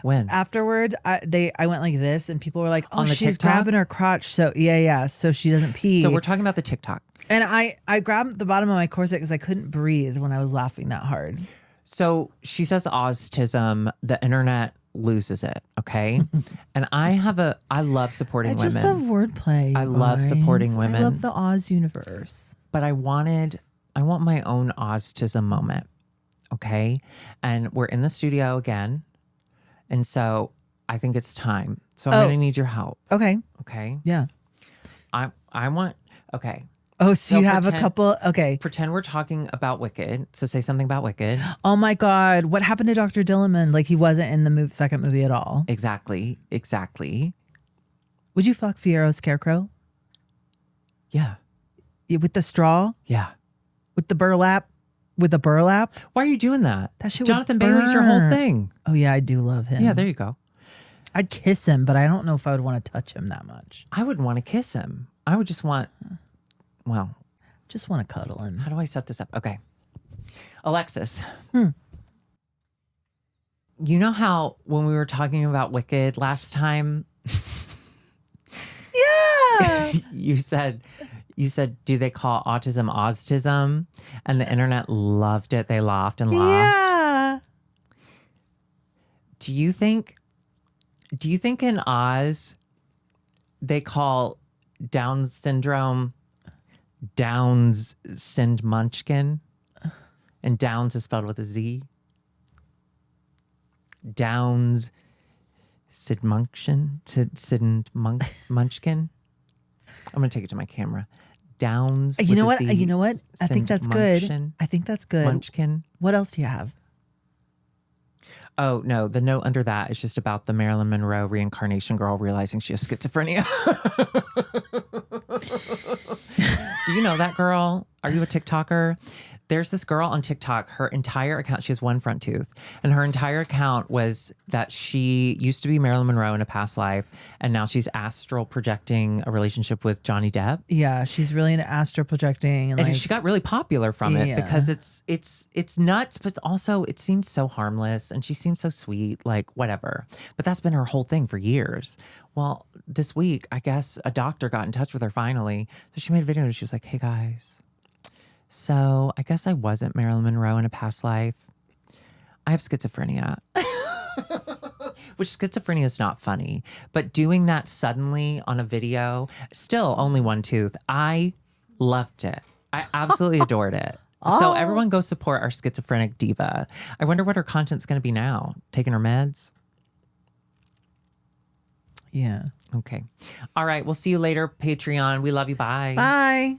Speaker 2: When?
Speaker 1: Afterward, I went like this and people were like, oh, she's
Speaker 2: TikTok?
Speaker 1: grabbing her crotch. So yeah. So she doesn't pee.
Speaker 2: So we're talking about the TikTok.
Speaker 1: And I grabbed the bottom of my corset because I couldn't breathe when I was laughing that hard.
Speaker 2: So she says autism, the internet loses it, okay? And I love supporting women.
Speaker 1: I just love wordplay.
Speaker 2: I love supporting women.
Speaker 1: I love the Oz universe.
Speaker 2: But I want my own autism moment, okay? And we're in the studio again. And so I think it's time. So I'm going to need your help.
Speaker 1: Okay.
Speaker 2: Okay?
Speaker 1: Yeah.
Speaker 2: I want, okay.
Speaker 1: Oh, so you have a
Speaker 2: pretend-
Speaker 1: couple. Okay.
Speaker 2: Pretend we're talking about Wicked. So say something about Wicked.
Speaker 1: Oh my God. What happened to Dr. Dillerman? Like he wasn't in the second movie at all.
Speaker 2: Exactly.
Speaker 1: Would you fuck Fierro Scarecrow?
Speaker 2: Yeah.
Speaker 1: With the straw?
Speaker 2: Yeah.
Speaker 1: With the burlap? With the burlap?
Speaker 2: Why are you doing that?
Speaker 1: That shit would
Speaker 2: Jonathan Bailey's your whole
Speaker 1: burn.
Speaker 2: thing.
Speaker 1: Oh yeah, I do love him.
Speaker 2: Yeah, there you go.
Speaker 1: I'd kiss him, but I don't know if I would want to touch him that much.
Speaker 2: I wouldn't want to kiss him. I would just want, well,
Speaker 1: Just want to cuddle him.
Speaker 2: how do I set this up? Okay. Alexis. You know how when we were talking about Wicked last time,
Speaker 1: Yeah.
Speaker 2: you said, do they call autism autism? And the internet loved it. They laughed and laughed.
Speaker 1: Yeah.
Speaker 2: Do you think in Oz they call Down syndrome Downs Sind Munchkin? And Downs is spelled with a Z. Downs Sid Munchkin. Munchkin. I'm gonna take it to my camera. Downs.
Speaker 1: You
Speaker 2: with
Speaker 1: know
Speaker 2: a
Speaker 1: what?
Speaker 2: Z,
Speaker 1: You know what? I think
Speaker 2: Sind
Speaker 1: that's good.
Speaker 2: Munchkin.
Speaker 1: I think that's good.
Speaker 2: Munchkin.
Speaker 1: What else do you have?
Speaker 2: Oh, no. The note under that is just about the Marilyn Monroe reincarnation girl realizing she has schizophrenia. Do you know that girl? Are you a TikToker? There's this girl on TikTok. Her entire account, she has one front tooth. And her entire account was that she used to be Marilyn Monroe in a past life. And now she's astral projecting a relationship with Johnny Depp.
Speaker 1: Yeah, she's really into astral projecting.
Speaker 2: And she got really popular from it
Speaker 1: Yeah.
Speaker 2: because it's nuts, but also it seems so harmless and she seems so sweet, like whatever. But that's been her whole thing for years. Well, this week, I guess a doctor got in touch with her finally. So she made a video and she was like, hey guys, so I guess I wasn't Marilyn Monroe in a past life. I have schizophrenia. Which schizophrenia is not funny, but doing that suddenly on a video, still only one tooth. I loved it. I absolutely adored it. So everyone go support our schizophrenic diva. I wonder what her content's going to be now. Taking her meds?
Speaker 1: Yeah.
Speaker 2: Okay. All right. We'll see you later, Patreon. We love you. Bye.
Speaker 1: Bye.